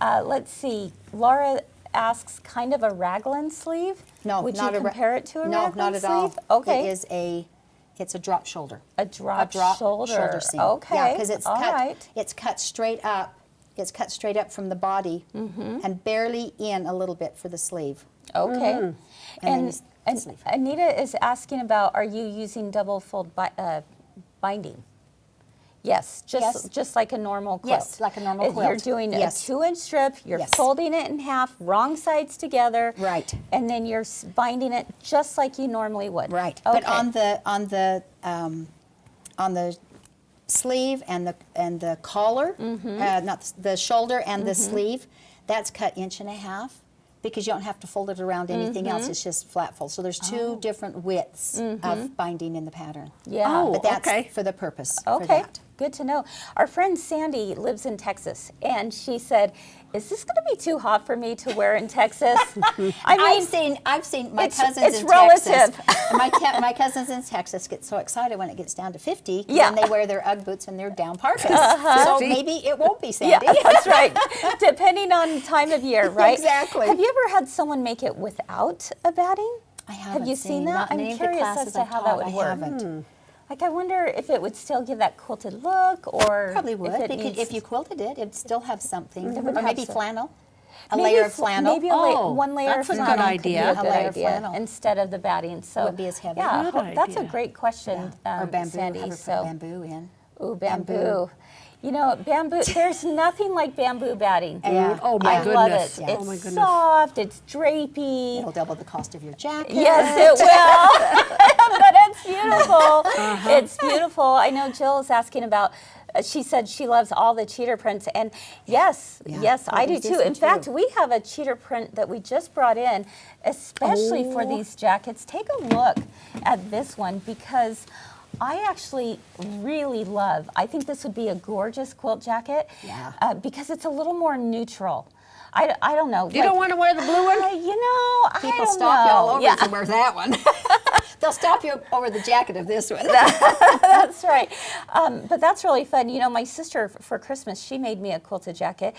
Let's see. Laura asks, kind of a raglan sleeve? No, Would not you a compare it to a no, raglan not at sleeve? all. Okay. It's a drop shoulder. A drop shoulder. seam. Okay, Yeah, because it's all cut. right. It's cut straight up. It's cut straight up from the body and barely in a little bit for the sleeve. Okay. then And, it's and sleeve. Anita is asking about, are you using double fold binding? Yes, Yes. just like a normal quilt. Yes, like a normal You're quilt. doing Yes. a 2-inch strip, you're Yes. folding it in half, wrong sides together. Right. And then you're binding it just like you normally would. Right. Okay. But on the sleeve and the collar, not the shoulder and the sleeve, that's cut 1.5 inches because you don't have to fold it around anything else. It's just flat fold. So there's two different widths of binding in the pattern. Yeah. Oh, But that's okay. for the purpose. For Okay, that. good to know. Our friend Sandy lives in Texas, and she said, "Is this going to be too hot for me to wear in Texas?" I mean, I've seen my it's- cousins it's in relative. Texas. My cousins in Texas get so excited when it gets down to 50. Yeah. And they wear their UGG boots and their down parkas. So maybe it won't be Sandy. yeah, that's right. Depending on time of year, right? Exactly. Have you ever had someone make it without a batting? I haven't Have you seen that? Not in I'm any of the curious classes as to I've how that taught, would I work. haven't. Like, I wonder if it would still give that quilted look, or Probably would. If, it Because needs, if you quilted it, it'd still have something. would Or have maybe some- flannel. A maybe layer of flannel. maybe Oh, one layer that's of a good flannel idea. could be a A good layer of idea flannel. instead of the batting. So Wouldn't be as heavy. Yeah, Good that's a idea. great question, Or bamboo. Sandy. Have her So put bamboo in. ooh, bamboo. You know, bamboo. There's nothing like bamboo batting. Yeah. Oh, my I love goodness. it. Yeah. It's Oh, my goodness. soft. It's drapey. It'll double the cost of your jacket. Yes, it will. But it's beautiful. It's beautiful. I know Jill is asking about. She said she loves all the cheater prints, and yes, Yeah. yes, I do There's too. this one In fact, too. we have a cheater print that we just brought in, especially for these jackets. Take a look at this one because I actually really love. I think this would be a gorgeous quilt jacket. Yeah. Because it's a little more neutral. I don't know. You don't want to wear the blue one? You know, I People don't stop you all know. over Yeah. if you wear that one. They'll stop you over the jacket of this one. That's right. But that's really fun. You know, my sister for Christmas, she made me a quilted jacket,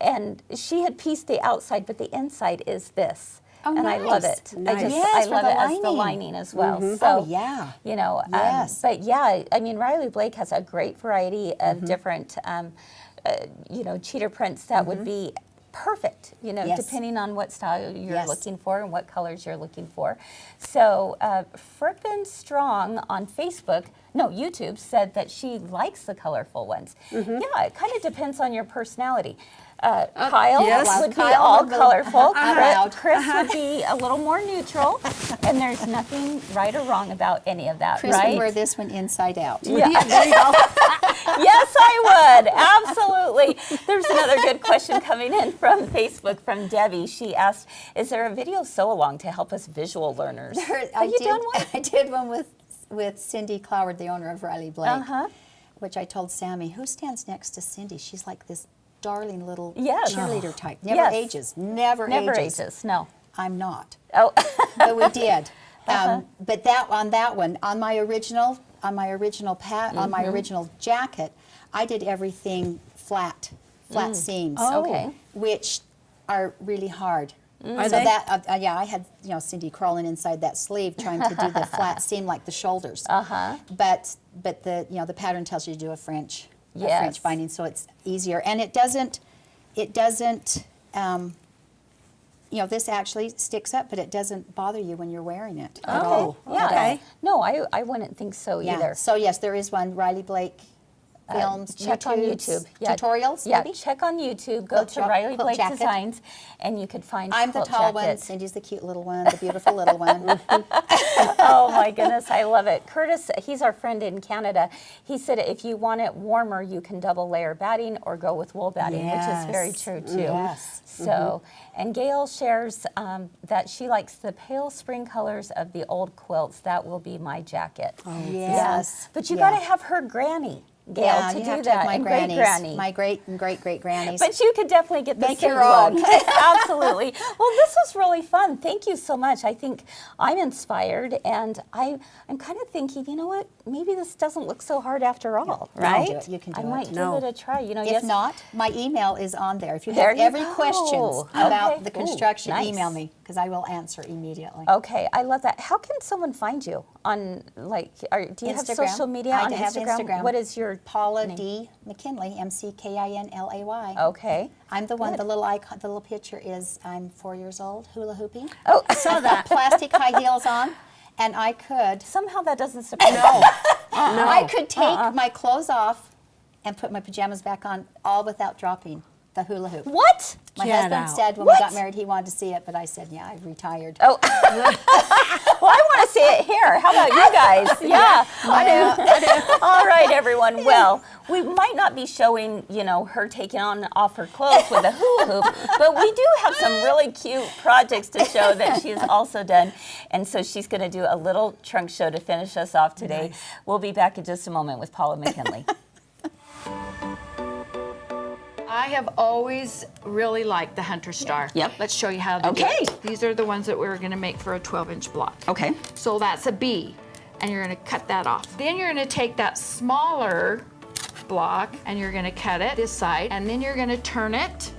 and she had pieced the outside, but the inside is this. Oh, and I love nice. it. Nice. Yes, I for love the it as the lining. lining as well. So, Oh, yeah. you know, Yes. but yeah, I mean, Riley Blake has a great variety Mm-hmm. of different, you know, cheater prints that would be perfect, you know, Mm-hmm. Yes. depending on what style you're Yes. looking for and what colors you're looking for. So, Fripin Strong on Facebook, no, YouTube, said that she likes the colorful ones. Mm-hmm. Yeah, it kind of depends on your personality. Kyle yes. would be Kyle all would be colorful. loud. Chris would be a little more neutral, and there's nothing right or wrong about any of that, Chris right? would wear this one inside out. Yeah. Yes, I would. Absolutely. There's another good question coming in from Facebook from Debbie. She asked, is there a video sew-along to help us visual learners? Have you done one? I did one with Cindy Cloward, the owner of Riley Blake, Uh-huh. which I told Sammy, who stands next to Cindy? She's like this darling little Yes. cheerleader type. Never Yes. ages. Never ages. No. I'm not. Oh. But we did. But on that one, on my original jacket, I did everything flat flat seams, Okay. which are really hard. Are So they? that, yeah, I had, Cindy crawling inside that sleeve trying to do the flat seam like the shoulders. But the, the pattern tells you to do a French binding, so it's easier. And it doesn't, this actually sticks up, but it doesn't bother you when you're wearing it at all. Yeah. Okay. No, I wouldn't think so Yeah. either. So yes, there is one, Riley Blake Films, Check on YouTube. Yeah. tutorials, Yeah, maybe? check on YouTube. Go Quilt to shop, Riley quilt Blake jacket. Designs, and you could find I'm the quilt tall one, jackets. Cindy's the cute little one, the beautiful little one. Oh my goodness, I love it. Curtis, he's our friend in Canada. He said if you want it warmer, you can double layer batting or go with wool batting, which is very Yes. true too. Yes. So, and Gail shares that she likes the pale spring colors of the old quilts. That will be my jacket. Yes. But you Yeah. got to have her granny, Gail, Yeah, to you do have that. to have my and grannies, great granny. my great and great great grannies. But you could definitely get the Make same your own. look. Absolutely. Well, this was really fun. Thank you so much. I think I'm inspired, and I'm kind of thinking, you know what? Maybe this doesn't look so hard after all, you can right? do it. You can do I it. might No. give it a try. You know, If not, my email is on there. If you There have you every go. questions Okay. about the Ooh, construction, nice. email me because I will answer immediately. Okay, I love that. How can someone find you on, like, do you have Instagram. social media I on have Instagram. What is your Paula name? D. McKinley, McKinlay. Okay. I'm the one. Good. The little icon, the little picture is I'm 4 years old, hula hooping. Oh, I saw that. Plastic high heels on, and I could. Somehow that doesn't surprise me. I could take my clothes off and put my pajamas back on, all without dropping the hula hoop. What? My Get husband out. said when What? we got married he wanted to see it, but I said, yeah, I've retired. Oh. Well, I want to see it here. How about you guys? Yeah, I do. All right, everyone. Well, we might not be showing, her taking off her clothes with a hula hoop, but we do have some really cute projects to show that she's also done. And so she's going to do a little trunk show to finish us off today. Nice. We'll be back in just a moment with Paula McKinley. I have always really liked the Hunter Star. Yep. Let's show you how to do Okay. it. These are the ones that we're going to make for a 12-inch block. Okay. So that's a B, and you're going to cut that off. Then you're going to take that smaller block, and you're going to cut it this side, and then you're going to turn it,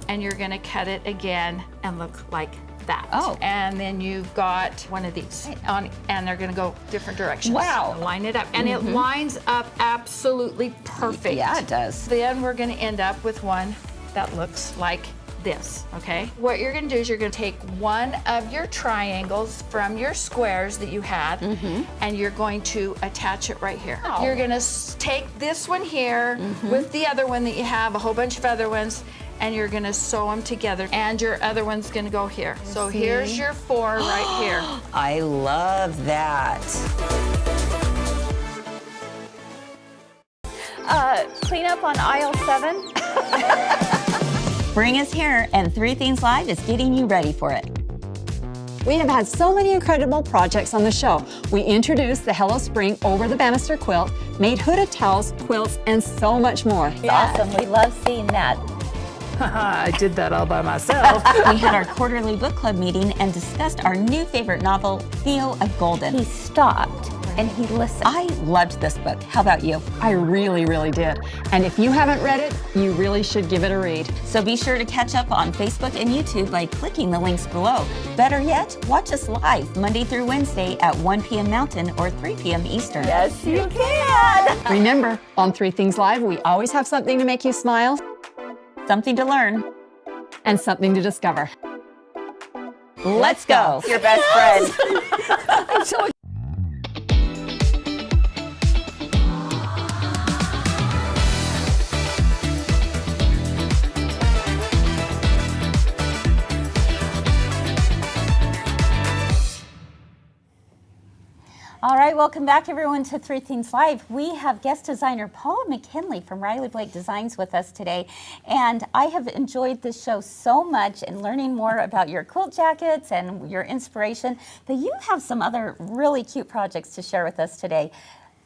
and you're going to cut it again and look like that. Oh. And then you've got one of these on, and they're going to go different directions. Wow. Line it up, and it lines up absolutely perfect. Yeah, it does. Then we're going to end up with one that looks like this, okay? What you're going to do is you're going to take one of your triangles from your squares that you had, and you're going to attach it right here. You're going to take this one here with the other one that you have, a whole bunch of other ones, and you're going to sew them together, and your other one's going to go here. So here's your 4 right here. I love that. Clean up on aisle 7. Bring us here, and 3 Things Live is getting you ready for it. We have had so many incredible projects on the show. We introduced the Hello Spring over the banister quilt, made hooded towels, quilts, and so much more. It's awesome. We love seeing that. I did that all by myself. We had our quarterly book club meeting and discussed our new favorite novel, Theo of Golden. He stopped and he listened. I loved this book. How about you? I really, really did. And if you haven't read it, you really should give it a read. So be sure to catch up on Facebook and YouTube by clicking the links below. Better yet, watch us live Monday through Wednesday at 1 p.m. Mountain or 3 p.m. Eastern. Yes, you can. Remember, on 3 Things Live, we always have something to make you smile Something to learn. and something to discover. Let's go. Your best friend. All right, welcome back everyone to 3 Things Live. We have guest designer Paula McKinley from Riley Blake Designs with us today. And I have enjoyed this show so much and learning more about your quilt jackets and your inspiration, but you have some other really cute projects to share with us today.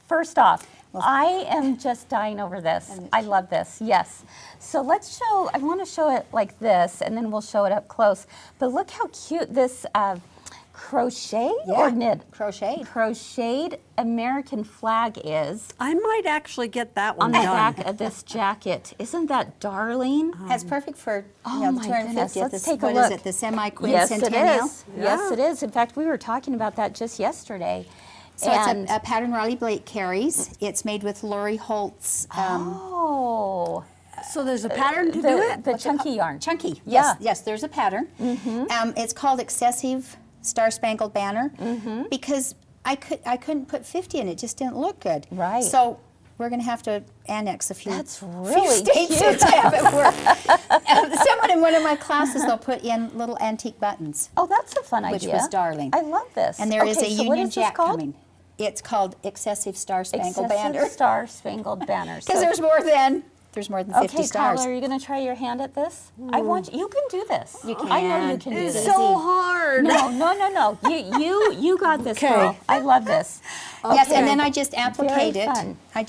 First off, I am just dying over this. I love this, yes. So let's show, I want to show it like this and then we'll show it up close. But look how cute this crochet Yeah, or knit? crocheted. Crocheted American flag is I might actually get that on one the done. back of this jacket. Isn't that darling? That's perfect for Oh the my goodness, 250th. let's take a what look. is it? The semi-queen Yes, it centennial. is. Yes, it is. In fact, we were talking about that just yesterday. So and it's a pattern Riley Blake carries. It's made with Lori Holt's oh, So there's a pattern to do it? the chunky yarn. chunky. Yeah. Yes, yes. There's a pattern. It's called Excessive Star Spangled Banner because I couldn't put 50 in. It just didn't look good. Right. So we're going to have to annex a few. That's few really states cute. to have it work. Someone in one of my classes, they'll put in little antique buttons. Oh, that's a fun Which idea. was darling. I love this. And there is Okay, a so what Union is this Jack called? coming. It's called Excessive Star Spangled Excessive Banner. Star Spangled Banner. Because there's more than 50 okay, stars. Paula, are you going to try your hand at this? I want you can do this. You I know you can. can do It's this. so hard. No. You got this, Okay. girl. I love this. Yes, Okay. and then I just appliqued Very it. fun. I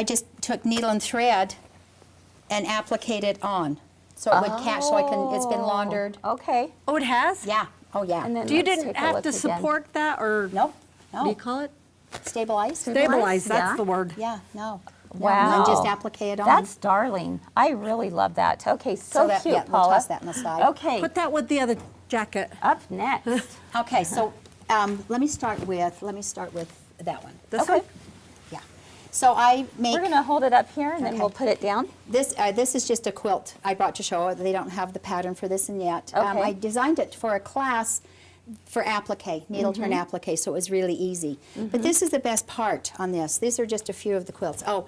just took needle and thread and appliqued it on. So it would catch, so I can, it's been laundered. Okay. Oh, it has? Yeah, oh yeah. And then Do you let's didn't take a have look to again. support that, or Nope, what do you no, call it? stabilize. Stabilize, that's yeah. the word. Yeah, no. No, Wow. and then just applique it on. That's darling. I really love that. Okay, so that, cute, yeah, Paula. we'll toss that in the side. Okay, Put that with the other jacket. up next. Okay, so let me start with that one. This Okay. one? Yeah. So I make We're going to hold it up here and then Okay. we'll put it down. this. This is just a quilt I brought to show. They don't have the pattern for this in yet. Okay. I designed it for a class for applique, needle turn Mm-hmm. applique, so it was really easy. But this is the best part on this. These are just a few of the quilts. Oh,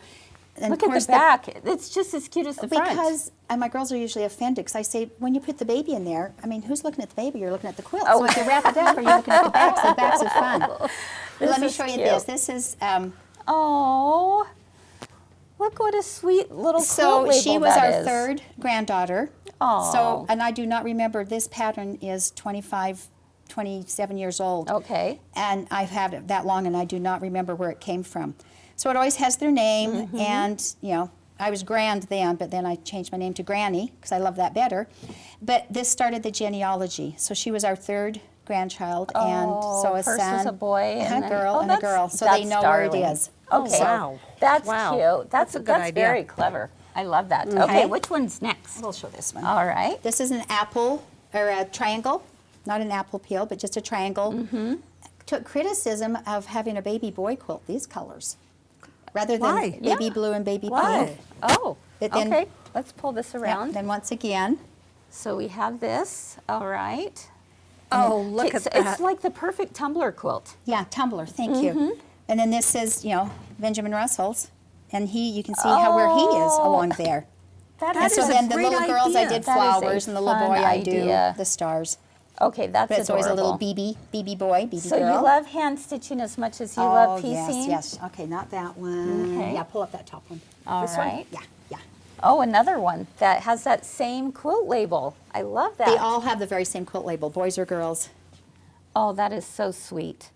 and Look of at course the back. It's just as cute as the front. because my girls are usually offended because I say, when you put the baby in there, I mean, who's looking at the baby? You're looking at the quilt. Oh. So if you wrap it up, or you're looking at the backs. The backs is fun. Let me is show you cute. this. This is Oh, look what a sweet little so quilt she label was that our is. third granddaughter. Aw. So, and I do not remember, this pattern is 27 years old. Okay. And I've had it that long, and I do not remember where it came from. So it always has their name, Mm-hmm. and you know, I was Grand then, but then I changed my name to Granny because I love that better. But this started the genealogy. So she was our third grandchild, and so a first son, was a boy and a then- girl, oh, and a that's- girl. So they that's know darling. where it is. Okay. So Wow. That's Wow. cute. That's That's a good idea. very clever. I love that. Okay, which one's next? we'll show this one. All right. This is an apple, or a triangle, not an apple peel, but just a triangle. Mm-hmm. Took criticism of having a baby boy quilt these colors, rather than Why? baby Yeah. blue and baby Why? pink. Oh, But then- okay. Let's pull this Yeah, around. then once again, So we have this. All right. Oh, look Okay, at so that. It's like the perfect tumbler quilt. yeah, tumbler, thank Mm-hmm. you. And then this is, you know, Benjamin Russell's, and you can see how where he is along there. That And is so a then the great little girls, I idea. did That is a flowers, and the little boy, fun I idea. do the stars. okay. That's But it's adorable. always a little BB boy, BB So girl. you love hand stitching as much as you Oh, love piecing. yes. Okay, not that one. Okay. Yeah, pull up that top one. All This one? right. Yeah, yeah. Oh, another one that has that same quilt label. I love that. They all have the very same quilt label, boys or girls. Oh, that is so sweet.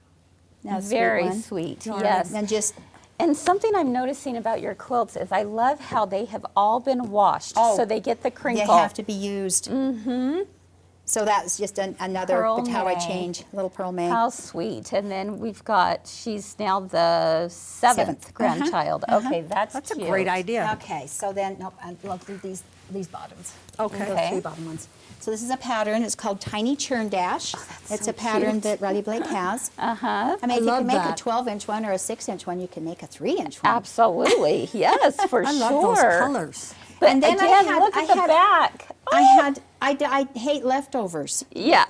That's a sweet Very one. sweet. Darling. Yes. And just, And something I'm noticing about your quilts is I love how they have all been washed, Oh, so they get the they crinkle. have to be used. Mm-hmm. So that's just another, Pearl but how I May. change, little Pearl May. How sweet. And then we've got, she's now the seventh grandchild. Okay, that's That's a cute. great idea. Okay, so then, nope, I'll do these bottoms. Okay. The Okay. three bottom ones. So this is a pattern, it's called Tiny Churn Dash. It's so a pattern cute. that Riley Blake has. Uh-huh. I mean, I if you love can make that. a 12-inch one or a 6-inch one, you can make a 3-inch one. Absolutely. Yes, for I sure. love those colors. But And then I again, had- look I at the had- back. I hate leftovers. Yeah.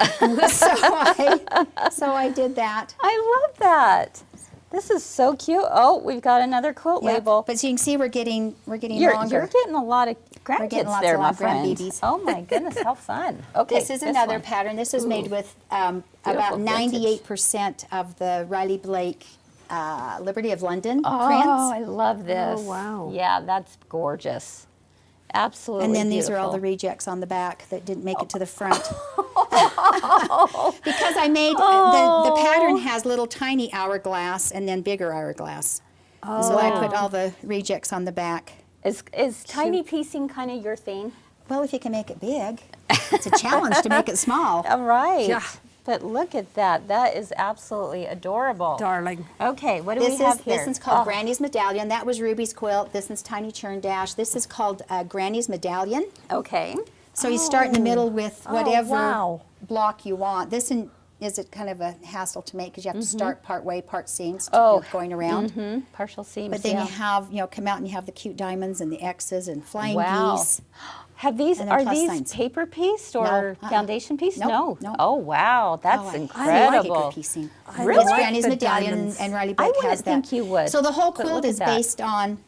So I did that. I love that. This is so cute. Oh, we've got another quilt Yep. label. But so you can see we're getting You're longer. getting a lot of grandkids getting lots there, of my long friend. grandbabies. Oh my goodness, how fun. Okay, This is another one. pattern. This is made with about Beautiful vintage. 98% of the Riley Blake Liberty of London Oh, prints. I love this. Oh, wow. Yeah, that's gorgeous. Absolutely. And then these are all the beautiful. rejects on the back that didn't make it to the front. Because I made, the pattern has little tiny hourglass and then bigger hourglass. So I put all the rejects on the back. Is tiny piecing kind of your thing? Well, if you can make it big, it's a challenge to make it small. All right. Yeah. But look at that. That is absolutely adorable. Darling. Okay, what do we have here? This one's called Granny's Medallion. That was Ruby's quilt. This one's Tiny Churn Dash. This is called Granny's Medallion. Okay. So you start in the middle with whatever wow. block you want. This one is kind of a hassle to make because you have to start part way, part seams, going around. Partial seams. But then you have, come out and you have the cute diamonds and the X's and flying geese. Have these, And then are plus these signs. paper pieced or foundation pieced? Nope, No. no. Oh, wow. That's I like incredible. paper piecing. Really? It's Granny's the Medallion, diamonds. and Riley I Blake wouldn't has that. think you would, So the whole but quilt look at is that. based on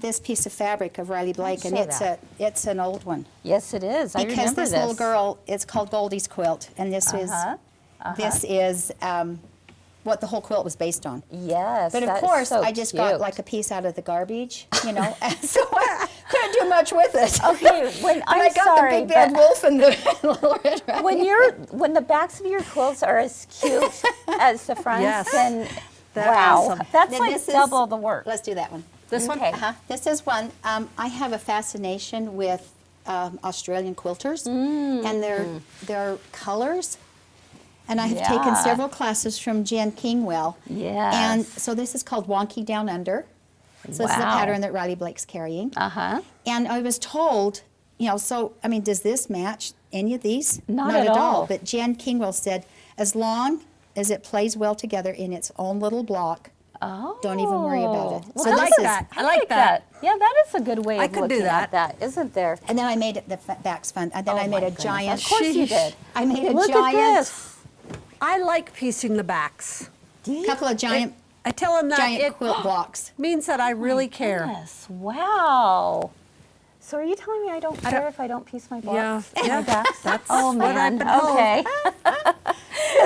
this piece of fabric of Riley Blake, and show it's an old one. Yes, it is. I Because remember this little girl, it's called Goldie's quilt, and this is what the whole quilt was based on. Yes. But of that is course, so I just cute. got like a piece out of the garbage, and so I couldn't do much with it. Okay, when But I I'm got sorry, the big bad but wolf and the little red rabbit. when the backs of your quilts are as cute as the fronts, Yes. then They're wow, awesome. that's Then like this is- double the work. Let's do that one. This Okay. one? This is one. I have a fascination with Australian quilters and their colors. And I have Yeah. taken several classes from Jen Kingwell. Yes. And so this is called Wonky Down Under. So this is a Wow. pattern that Riley Blake's carrying. Uh-huh. And I was told, does this match any of these? Not at all. But Jen Kingwell said, as long as it plays well together in its own little block, don't even worry about it. Well, So I this like is- that. I like that. Yeah, that is a good way I of could do looking at that. that, isn't there? And then I made it, the back's fun. And then I made a giant. Of course you did. I made a Look giant. at this. I like piecing the backs. Couple of giant I tell them that giant it quilt blocks. means that I really care. Yes. Wow. So are you telling me I don't care if I don't piece my blocks? Yeah. My backs? That's Oh what man. I've been told. Okay.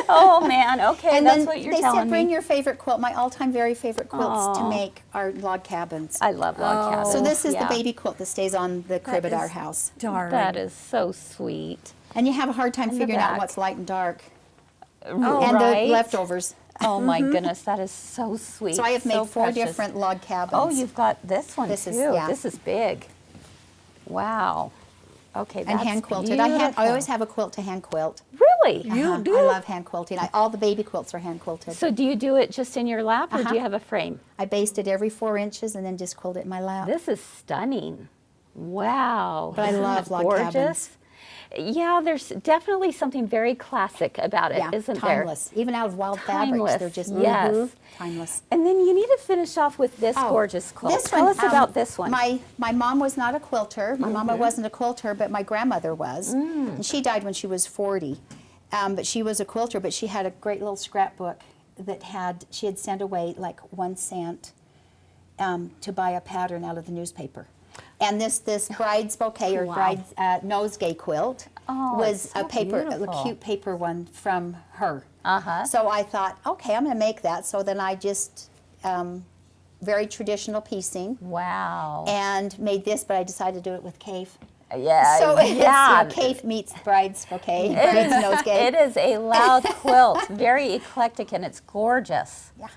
Oh man. Okay. And That's then what you're they telling said, bring me. your favorite quilt. My all-time very favorite quilts to make are log cabins. I love log cabins. So this is Yeah. the baby quilt that stays on the crib at our is house. Darling. That is so sweet. And you have a hard time And the figuring out back. what's light and dark. Oh, And right? the leftovers. Oh my goodness, that is so sweet. So I have made four precious. different log cabins. Oh, you've got this one This too. is- yeah. This is big. Wow. Okay, and that's hand quilted. beautiful. I always have a quilt to hand quilt. Really? You do? I love hand quilting. All the baby quilts are hand quilted. So do you do it just in your lap, or do you have a frame? I based it every 4 inches and then just quilt it in my lap. This is stunning. Wow. But I Isn't love that log gorgeous? cabins. Yeah, there's definitely something very classic about it, Yeah, not there? timeless. Even out of wild Timeless. fabrics, they're just Yes. timeless. And then you need to finish off with this Oh, gorgeous quilt. This Tell one, us about this one. My mom was not a quilter. My mama wasn't a quilter, but my grandmother was. And she died when she was 40. But she was a quilter, but she had a great little scrapbook that she had sent away like 1 cent to buy a pattern out of the newspaper. And this bride's bouquet or bride's nosegay quilt was it's so a beautiful. cute paper one from her. Uh-huh. So I thought, okay, I'm going to make that. So then I just very traditional piecing Wow. and made this, but I decided to do it with cave. Yeah. So it's yeah. cave meets bride's bouquet, bride's nosegay. It is a loud quilt, very eclectic, and it's gorgeous. Yeah. So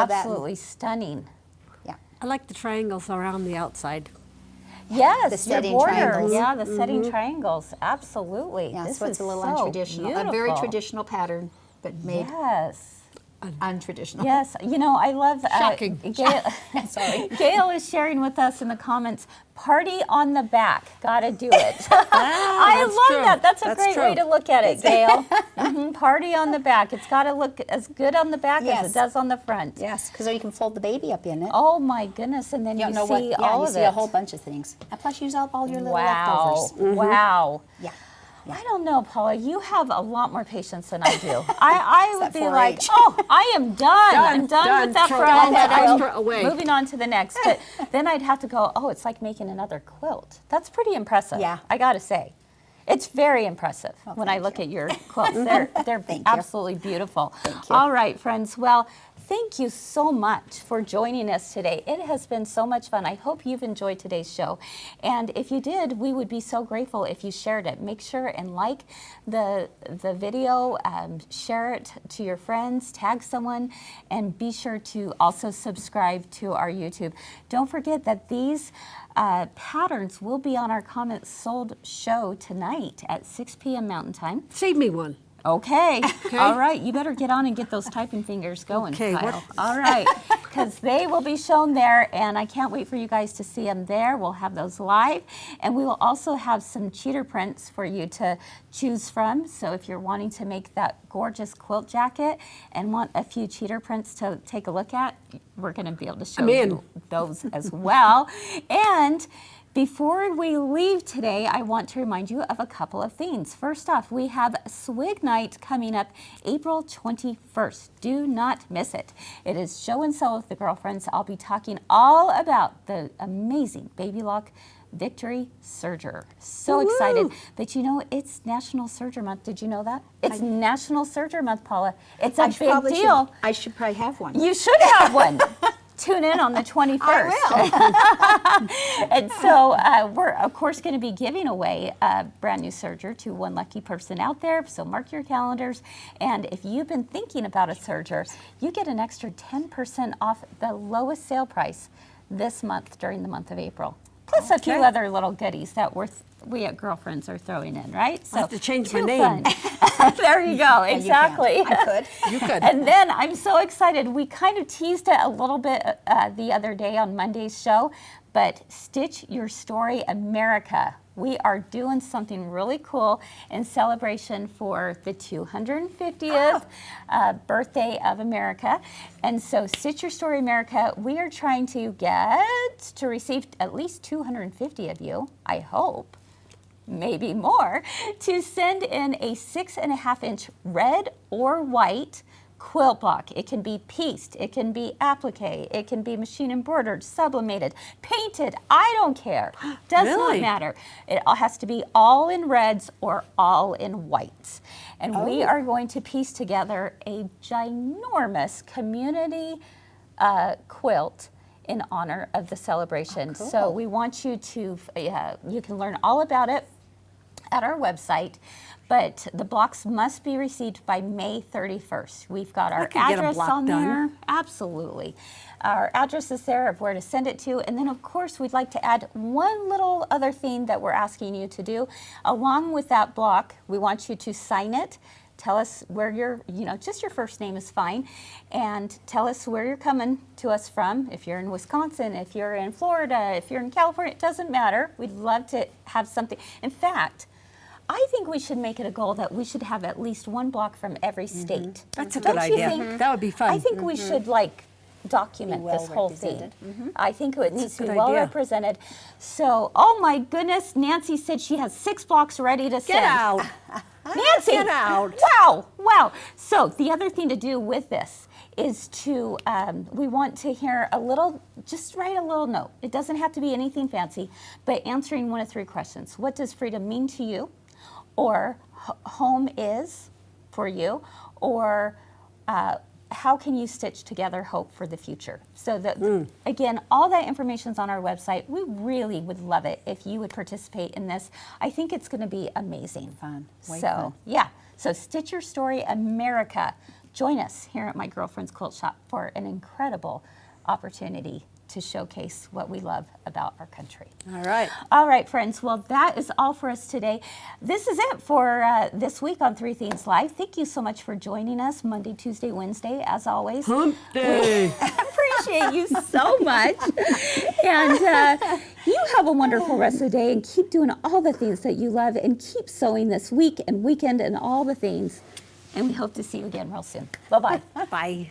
that- Absolutely stunning. Yeah. I like the triangles around the outside. Yes, The your setting border. triangles. Yeah, the setting triangles. Absolutely. Yeah, This so is it's a little so untraditional. A very beautiful. traditional pattern, but made Yes. untraditional. Yes, you know, I love Shocking. Gail, Sorry. Gail is sharing with us in the comments, party on the back, gotta do it. I that's love true. that. That's a That's great way true. to look at it, Gail. Party on the back. It's gotta look as good on the back as Yes. it does on the front. Yes, because you can fold the baby up in it. Oh my goodness, and then You you, don't know see what, all you of see it. a whole bunch of things. And plus, use up all your little Wow, leftovers. wow. Yeah. I don't know, Paula. You have a lot more patience than I do. I would that be 4-H? like, oh, I am done. I'm done with that Throw front. all that I'm extra away. moving on to the next. But then I'd have to go, oh, it's like making another quilt. That's pretty impressive. Yeah. I got to say. It's very impressive when I look at your quilts. They're Thank you. absolutely beautiful. Thank you. All right, friends. Well, thank you so much for joining us today. It has been so much fun. I hope you've enjoyed today's show. And if you did, we would be so grateful if you shared it. Make sure and like the video, share it to your friends, tag someone, and be sure to also subscribe to our YouTube. Don't forget that these patterns will be on our Comments Sold show tonight at 6 p.m. Mountain Time. Save me one. Okay. All right. You better get on and get those typing fingers going, Okay, Kyle. All right. Because they will be shown there, and I can't wait for you guys to see them there. We'll have those live, and we will also have some cheater prints for you to choose from. So if you're wanting to make that gorgeous quilt jacket and want a few cheater prints to take a look at, we're going to be able to show you those as well. And before we leave today, I want to remind you of a couple of things. First off, we have Swig Night coming up April 21st. Do not miss it. It is show and sell with the girlfriends. I'll be talking all about the amazing Baby Lock Victory Serger. So excited. But you know, it's National Serger Month. Did you know that? It's National Serger Month, Paula. It's a big deal. I should probably have one. You should have one. Tune in on the 21st. I will. And so we're, of course, going to be giving away a brand new serger to one lucky person out there. So mark your calendars. And if you've been thinking about a serger, you get an extra 10% off the lowest sale price this month during the month of April. Plus a few other little goodies that we at Girlfriends are throwing in, right? So I have to change my name. There you go. Exactly. You I could. You could. And then I'm so excited. We kind of teased it a little bit the other day on Monday's show, but Stitch Your Story America. We are doing something really cool in celebration for the 250th birthday of America. And so Stitch Your Story America, we are trying to get to receive at least 250 of you, I hope, maybe more, to send in a 6.5-inch red or white quilt block. It can be pieced, it can be applique, it can be machine embroidered, sublimated, painted, I don't care. Does not matter. It has to be all in reds or all in whites. And we are going to piece together a ginormous community quilt in honor of the celebration. So we want you to, you can learn all about it at our website, but the blocks must be received by May 31st. We've got our address on there. Absolutely. Our address is there of where to send it to. And then, of course, we'd like to add one little other thing that we're asking you to do. Along with that block, we want you to sign it. Tell us where you're, just your first name is fine. And tell us where you're coming to us from. If you're in Wisconsin, if you're in Florida, if you're in California, it doesn't matter. We'd love to have something. In fact, I think we should make it a goal that we should have at least one block from every state. That's a good idea. That would be fun. I think we should document this whole thing. I think it needs to be well represented. So, oh my goodness, Nancy said she has 6 blocks ready to send. Get out. Nancy! Get out. Wow. So the other thing to do with this is to, we want to hear just write a little note. It doesn't have to be anything fancy, but answering one of 3 questions. What does freedom mean to you? Or home is for you? Or how can you stitch together hope for the future? So again, all that information's on our website. We really would love it if you would participate in this. I think it's going to be amazing. Fun. So Stitch Your Story America. Join us here at My Girlfriend's Quilt Shop for an incredible opportunity to showcase what we love about our country. All right, friends. Well, that is all for us today. This is it for this week on 3 Themes Live. Thank you so much for joining us Monday, Tuesday, Wednesday, as always. Hump day. We appreciate you so much. And you have a wonderful rest of the day and keep doing all the things that you love and keep sewing this week and weekend and all the things. And we hope to see you again real soon. Bye-bye. Bye.